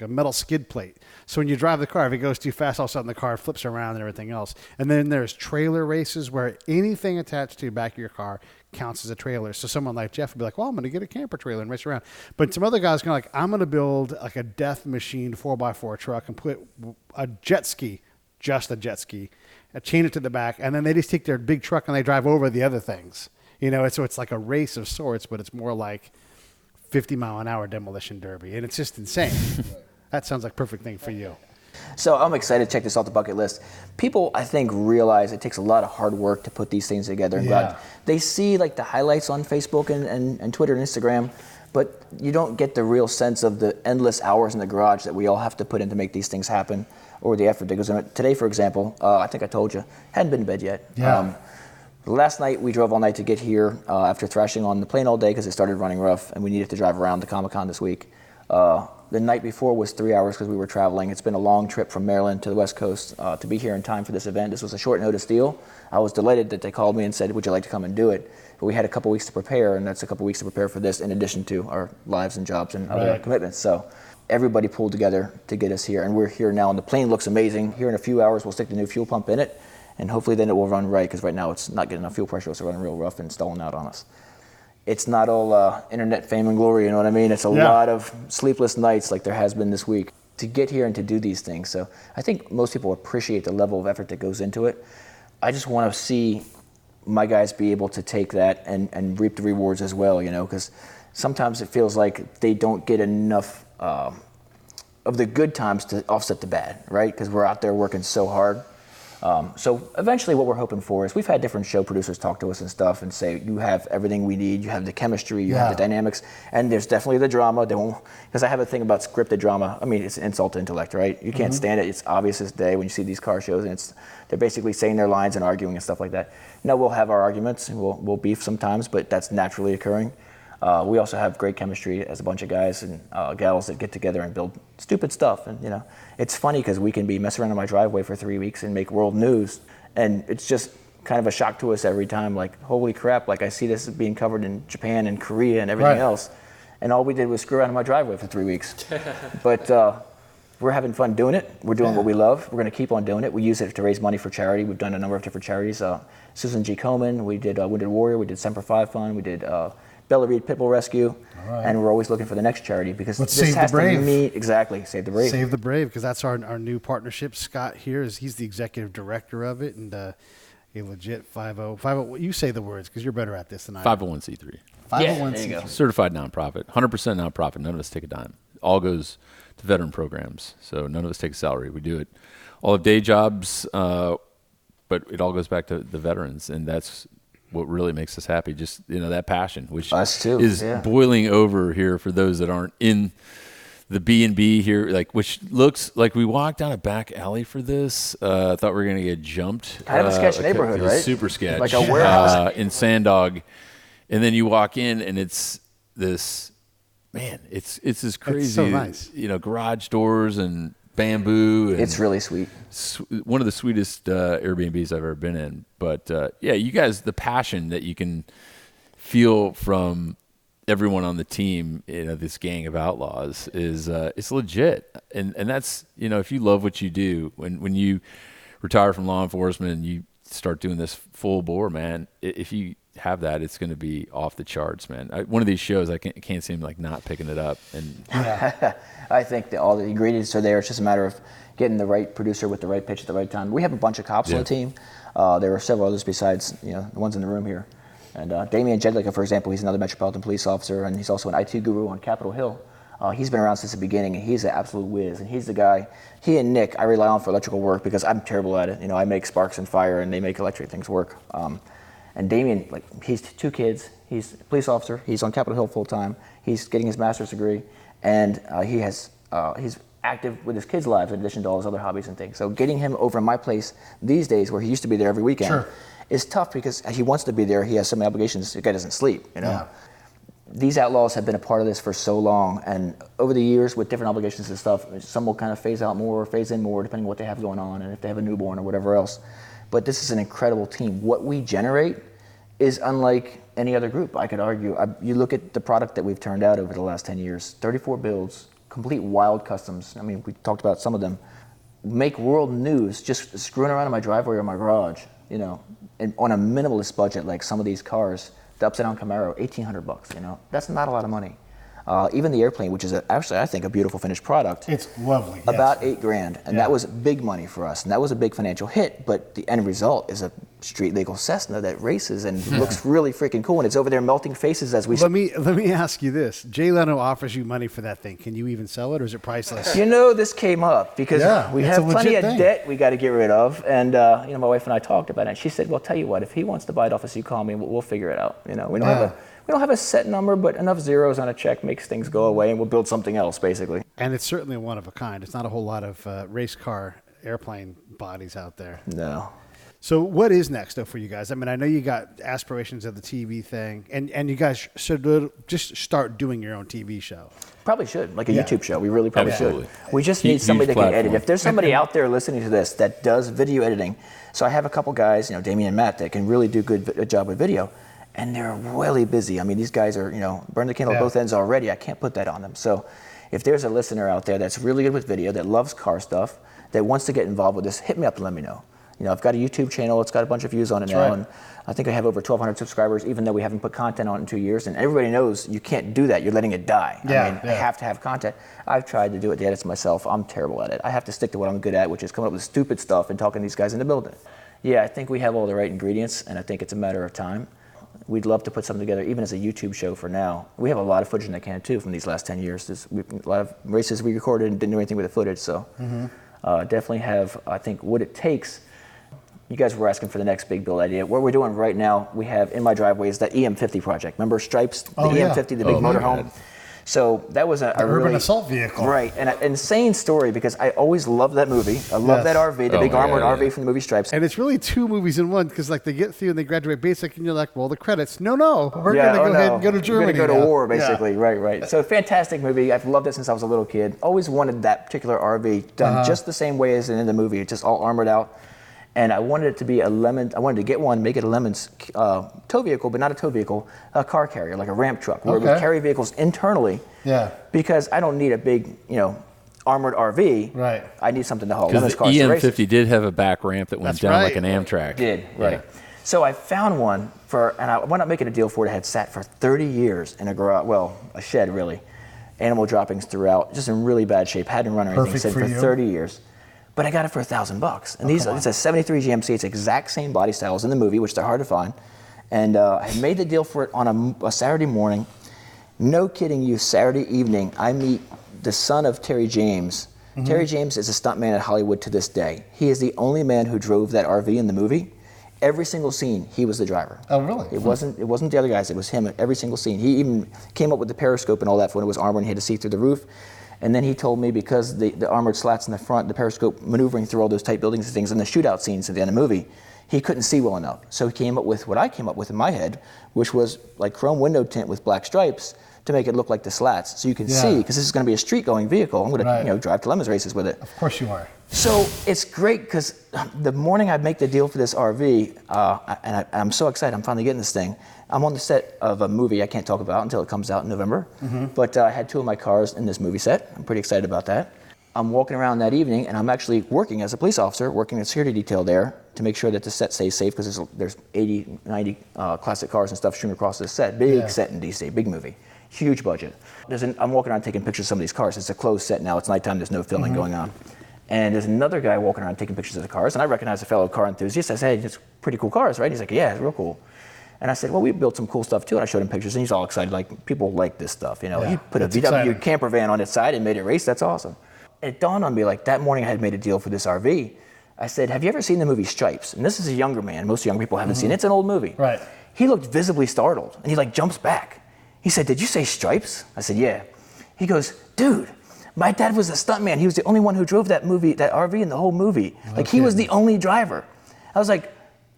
metal skid plate. So when you drive the car, if it goes too fast, all of a sudden the car flips around and everything else. And then there's trailer races where anything attached to the back of your car counts as a trailer. So someone like Jeff would be like, well, I'm going to get a camper trailer and race around. But some other guys are going to I'm going to build like a death machine 4x4 truck and put a jet ski, just a jet ski, chain it to the back, and then they just take their big truck and they drive over the other things. So it's like a race of sorts, but it's more like 50-mile-an-hour demolition derby, and it's just insane. That sounds like a perfect thing for you. So I'm excited to check this off the bucket list. People, I think, realize it takes a lot of hard work to put these things together. And they see like the highlights on Facebook and Twitter and Instagram, but you don't get the real sense of the endless hours in the garage that we all have to put in to make these things happen, or the effort that goes into it. Today, for example, I think I told you, hadn't been to bed yet. Last night, we drove all night to get here after thrashing on the plane all day because it started running rough, and we needed to drive around to Comicon this week. The night before was 3 hours because we were traveling. It's been a long trip from Maryland to the West Coast to be here in time for this event. This was a short notice deal. I was delighted that they called me and said, would you like to come and do it? But we had a couple weeks to prepare, and that's a couple weeks to prepare for this in addition to our lives and jobs and other commitments. So everybody pulled together to get us here, and we're here now, and the plane looks amazing. Here in a few hours, we'll stick the new fuel pump in it, and hopefully then it will run right, because right now it's not getting enough fuel pressure, so it's running real rough and stalling out on us. It's not all internet fame and glory, you know what I mean? It's a lot of sleepless nights like there has been this week to get here and to do these things. So I think most people appreciate the level of effort that goes into it. I just want to see my guys be able to take that and reap the rewards as well, you know, because sometimes it feels like they don't get enough of the good times to offset the bad, right? Because we're out there working so hard. So eventually what we're hoping for is, we've had different show producers talk to us and stuff and say, you have everything we need, you have the chemistry, you have the dynamics, and there's definitely the drama. They won't, because I have a thing about scripted drama. I mean, it's an insult to intellect, right? You can't stand it. It's obvious as day when you see these car shows, and they're basically saying their lines and arguing and stuff like that. Now, we'll have our arguments, and we'll beef sometimes, but that's naturally occurring. We also have great chemistry as a bunch of guys and gals that get together and build stupid stuff. And, you know, it's funny because we can be messing around in my driveway for 3 weeks and make world news. And it's just kind of a shock to us every time. Like, holy crap, like I see this being covered in Japan and Korea and everything else. And all we did was screw around in my driveway for 3 weeks. But we're having fun doing it. We're doing what we love. We're going to keep on doing it. We use it to raise money for charity. We've done a number of different charities. Susan G. Komen, we did Wounded Warrior, we did Semper Fi Fund, we did Bella Reed Pitbull Rescue, and we're always looking for the next charity, because this has to meet, Save the Brave. Save the Brave, because that's our new partnership. Scott here he's the executive director of it, and a legit 50. You say the words because you're better at this than I am. 501c3. 501c3. Certified nonprofit, 100% nonprofit. None of us take a dime. All goes to veteran programs, so none of us take a salary. We do it all of day jobs, but it all goes back to the veterans, and that's what really makes us happy. Just, you know, that passion, which is boiling over here for those that aren't in the B&B here, like, which looks like we walked down a back alley for this. Thought we were going to get jumped. Kind of a sketch neighborhood, right? Super sketch. Like a warehouse. In Sandog. And then you walk in and it's this, man, it's this crazy, it's so nice. You know, garage doors and bamboo. And it's really sweet. One of the sweetest Airbnbs I've ever been in. But yeah, you guys, the passion that you can feel from everyone on the team, you know, this gang of outlaws is it's legit. And that's, you know, if you love what you do, when you retire from law enforcement and you start doing this full bore, man, if you have that, it's going to be off the charts, man. One of these shows, I can't seem like not picking it up. And I think that all the ingredients are there. It's just a matter of getting the right producer with the right pitch at the right time. We have a bunch of cops on the team. There are several others besides, you know, the ones in the room here. And Damian Jedlicka, for example, he's another Metropolitan Police officer, and he's also an IT guru on Capitol Hill. He's been around since the beginning, and he's an absolute whiz. And he's the guy, he and Nick, I rely on for electrical work because I'm terrible at it. You know, I make sparks and fire, and they make electric things work. And Damian, like, he's 2 kids. He's a police officer. He's on Capitol Hill full time. He's getting his master's degree, and he's active with his kids' lives in addition to all his other hobbies and things. So getting him over in my place these days, where he used to be there every weekend, is tough because he wants to be there. He has so many obligations. The guy doesn't sleep, you know. Yeah. These outlaws have been a part of this for so long, and over the years with different obligations and stuff, some will kind of phase out more or phase in more depending on what they have going on and if they have a newborn or whatever else. But this is an incredible team. What we generate is unlike any other group, I could argue. You look at the product that we've turned out over the last 10 years, 34 builds, complete wild customs. I mean, we talked about some of them. Make world news just screwing around in my driveway or my garage, you know, and on a minimalist budget like some of these cars. The upside down Camaro, $1,800, you know. That's not a lot of money. Even the airplane, which is actually, I think, a beautiful finished product. It's lovely. About $8,000, and that was big money for us, and that was a big financial hit. But the end result is a street legal Cessna that races and looks really freaking cool, and it's over there melting faces as we. Let me ask you this: Jay Leno offers you money for that thing. Can you even sell it, or is it priceless? You know, this came up because we have plenty of debt we got to get rid of, and you know, my wife and I talked about it. And she said, "Well, tell you what, if he wants to buy it off us, you call me, and we'll figure it out. You know, we don't have a set number, but enough zeros on a check makes things go away, and we'll build something else, basically." And it's certainly one of a kind. It's not a whole lot of race car airplane bodies out there. No. So what is next, though, for you guys? I mean, I know you got aspirations of the TV thing, and you guys should just start doing your own TV show. Probably should, like a YouTube show. We really probably should. We just need somebody that can edit. If there's somebody out there listening to this that does video editing, so I have a couple guys, you know, Damien and Matt, that can really do a job with video. And they're really busy. I mean, these guys are, you know, burn the candle at both ends already. I can't put that on them. So If there's a listener out there that's really good with video, that loves car stuff, that wants to get involved with this, hit me up and let me know. I've got a YouTube channel. It's got a bunch of views on it now. Right. And I think I have over 1,200 subscribers, even though we haven't put content on it in 2 years. And everybody knows you can't do that. You're letting it die. I have to have content. I've tried to do it, the edits myself. I'm terrible at it. I have to stick to what I'm good at, which is coming up with stupid stuff and talking to these guys in the building. Yeah, I think we have all the right ingredients, and I think it's a matter of time. We'd love to put something together, even as a YouTube show for now. We have a lot of footage in the can, too, from these last 10 years. There's a lot of races we recorded and didn't do anything with the footage. So definitely have, I think, what it takes. You guys were asking for the next big build idea. What we're doing right now, we have in my driveway is that EM50 project. Remember Stripes, the EM50, the big motorhome? So that was a urban really, assault vehicle. Right, and an insane story because I always loved that movie. I love that RV, the big armored RV from the movie Stripes. And it's really two movies in one because like they get through and they graduate basic and you're like, well, the credits. No, we're going to go ahead and go to Germany. We're going to go to war, basically. Yeah. Right. So fantastic movie. I've loved it since I was a little kid. Always wanted that particular RV done just the same way as in the movie, just all armored out. And I wanted it to be I wanted to get one, make it a Lemmon's tow vehicle, but not a tow vehicle, a car carrier, like a ramp truck, where it would carry vehicles internally. Yeah. Because I don't need a big, armored RV. Right. I need something to haul Lemmon's cars to races. EM50 did have a back ramp that went down like an Amtrak. Right. So I found one and I wound up making a deal for it. It had sat for 30 years in a garage, a shed really. Animal droppings throughout, just in really bad shape, hadn't run or anything. Perfect for 30 years. But I got it for $1,000. And it's a 73 GMC. It's exact same body styles in the movie, which they're hard to find. And I made the deal for it on a Saturday morning. No kidding you, Saturday evening, I meet the son of Terry James. Mm-hmm. Terry James is a stuntman at Hollywood to this day. He is the only man who drove that RV in the movie. Every single scene, he was the driver. Oh, really? It wasn't the other guys. It was him at every single scene. He even came up with the periscope and all that when it was armored and he had to see through the roof. And then he told me because the armored slats in the front, the periscope maneuvering through all those tight buildings and things, and the shootout scenes at the end of the movie, he couldn't see well enough. So he came up with what I came up with in my head, which was like chrome window tint with black stripes to make it look like the slats. So you can see, because this is going to be a street-going vehicle. I'm going to drive to Lemmons races with it. Of course you are. So it's great because the morning I make the deal for this RV, and I'm so excited, I'm finally getting this thing. I'm on the set of a movie I can't talk about until it comes out in November. Mm-hmm. But I had two of my cars in this movie set. I'm pretty excited about that. I'm walking around that evening, and I'm actually working as a police officer, working in security detail there to make sure that the set stays safe because there's 80, 90 classic cars and stuff strewn across the set. Big set in DC, big movie, huge budget. I'm walking around taking pictures of some of these cars. It's a closed set now. It's nighttime. There's no filming going on. And there's another guy walking around taking pictures of the cars, and I recognize a fellow car enthusiast. I said, hey, it's pretty cool cars, right? He's like, yeah, it's real cool. And I said, well, we built some cool stuff too. And I showed him pictures, and he's all excited. Like, people like this stuff, You put a VW camper van on its side and made it race. That's awesome. It dawned on me, like, that morning I had made a deal for this RV. I said, have you ever seen the movie Stripes? And this is a younger man. Most young people haven't seen it. It's an old movie. Right. He looked visibly startled, and he, jumps back. He said, did you say Stripes? I said, yeah. He goes, dude, my dad was a stuntman. He was the only one who drove that RV in the whole movie. He was the only driver. I was like,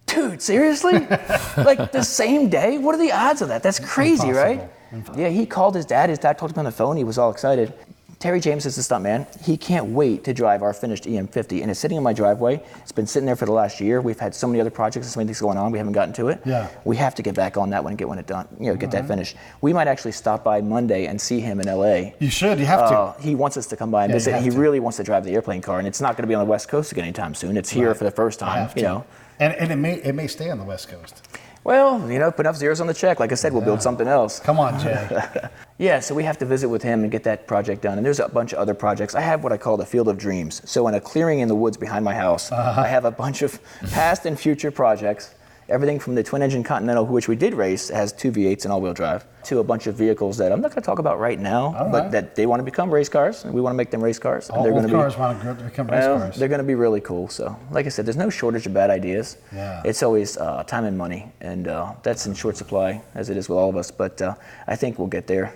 dude, seriously? The same day? What are the odds of that? That's crazy, Impossible. Right? Yeah, he called his dad. His dad talked to him on the phone. He was all excited. Terry James is the stuntman. He can't wait to drive our finished EM50, and it's sitting in my driveway. It's been sitting there for the last year. We've had so many other projects and so many things going on. We haven't gotten to it. Yeah. We have to get back on that one and get it done. Get that finished. We might actually stop by Monday and see him in LA. You should. You have to. He wants us to come by and visit. He really wants to drive the airplane car, and it's not going to be on the West Coast again anytime soon. It's here for the first time. And it may stay on the West Coast. Well, put enough zeros on the check. Like I said, we'll build something else. Come on, Jay. Yeah, so we have to visit with him and get that project done. And there's a bunch of other projects. I have what I call the Field of Dreams. So in a clearing in the woods behind my house, I have a bunch of past and future projects. Everything from the twin-engine Continental, which we did race, has 2 V8s and all-wheel drive, to a bunch of vehicles that I'm not going to talk about right now, but that they want to become race cars, and we want to make them race cars. All cars want to become race cars. They're going to be really cool. So, like I said, there's no shortage of bad ideas. Yeah. It's always time and money, and that's in short supply, as it is with all of us. But I think we'll get there.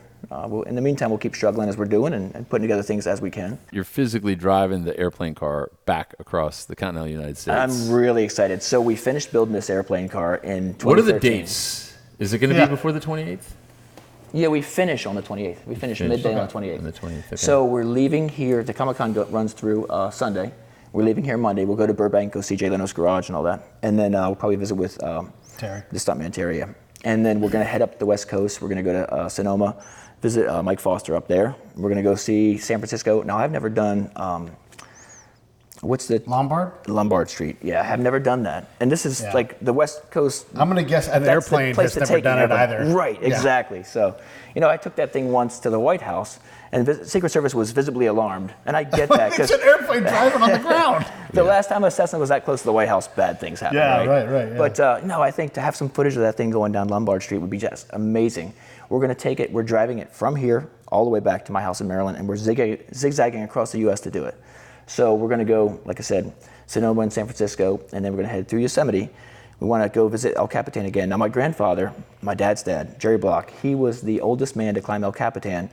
In the meantime, we'll keep struggling as we're doing and putting together things as we can. You're physically driving the airplane car back across the continental United States. I'm really excited. So we finished building this airplane car in 2013. What are the dates? Is it going to be before the 28th? Yeah, we finish on the 28th. We finish midday on the 28th. On the 28th, okay. So we're leaving here. The Comicon runs through Sunday. We're leaving here Monday. We'll go to Burbank, go see Jay Leno's garage and all that. And then we'll probably visit with Terry, the stuntman Terry. And then we're going to head up the West Coast. We're going to go to Sonoma, visit Mike Foster up there. We're going to go see San Francisco. Now, I've never done, what's the... Lombard Street. Yeah, I've never done that. And this is like the West Coast. I'm going to guess an airplane has never done it either. Right, exactly. So, I took that thing once to the White House, and the Secret Service was visibly alarmed. And I get that. It's an airplane driving on the ground. The last time a Cessna was that close to the White House, bad things happened. Yeah, right. Yeah. But no, I think to have some footage of that thing going down Lombard Street would be just amazing. We're going to take it. We're driving it from here all the way back to my house in Maryland, and we're zigzagging across the U.S. to do it. So we're going to go, like I said, Sonoma and San Francisco, and then we're going to head through Yosemite. We want to go visit El Capitan again. Now, my grandfather, my dad's dad, Jerry Bloch, he was the oldest man to climb El Capitan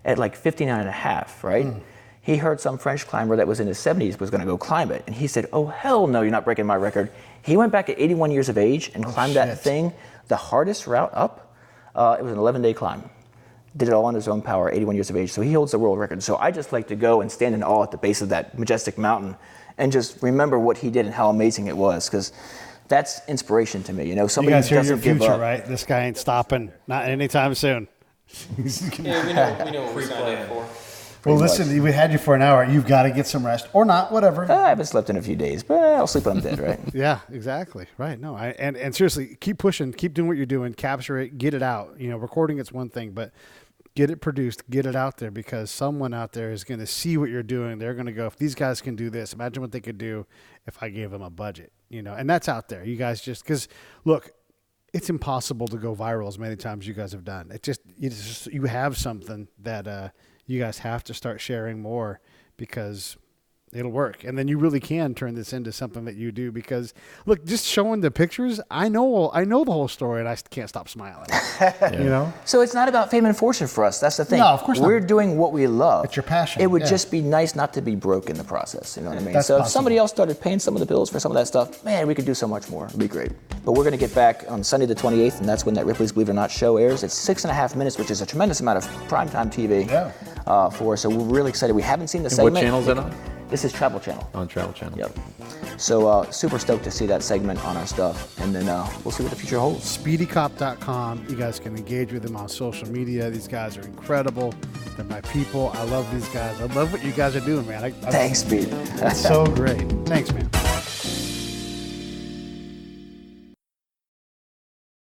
at like 59 and a half, right? He heard some French climber that was in his 70s was going to go climb it. And he said, oh, hell no, you're not breaking my record. He went back at 81 years of age and climbed that thing, the hardest route up. It was an 11-day climb. Did it all on his own power, 81 years of age. So he holds the world record. So I just like to go and stand in awe at the base of that majestic mountain and just remember what he did and how amazing it was, because that's inspiration to me. Somebody you guys hear doesn't your give future, up. right? This guy ain't stopping, not anytime soon. Yeah, we know what we signed up for. Well, listen, we had you for an hour. You've got to get some rest, or not, whatever. I haven't slept in a few days, but I'll sleep when I'm dead, right? Yeah, exactly. Right. No, and seriously, keep pushing, keep doing what you're doing, capture it, get it out. Recording it's one thing, but get it produced, get it out there, because someone out there is going to see what you're doing. They're going to go, if these guys can do this, imagine what they could do if I gave them a budget, and that's out there. You guys because look, it's impossible to go viral as many times you guys have done. You have something that you guys have to start sharing more, because it'll work. And then you really can turn this into something that you do, because look, just showing the pictures, I know the whole story, and I can't stop smiling. So it's not about fame and fortune for us. That's the thing. No, of course not. We're doing what we love. It's your passion. It would just be nice not to be broke in the process. You know what I mean? That's so if possible. somebody else started paying some of the bills for some of that stuff, man, we could do so much more. It'd be great. But we're going to get back on Sunday the 28th, and that's when that Ripley's Believe It or Not show airs. It's 6.5 minutes, which is a tremendous amount of primetime TV for us. So we're really excited. We haven't seen the segment. What channel is that on? This is Travel Channel. On Travel Channel. Yep. So super stoked to see that segment on our stuff, and then we'll see what the future holds. SpeedyCop.com. You guys can engage with them on social media. These guys are incredible. They're my people. I love these guys. I love what you guys are doing, man. Thanks, Speedy. That's so great. Thanks, man.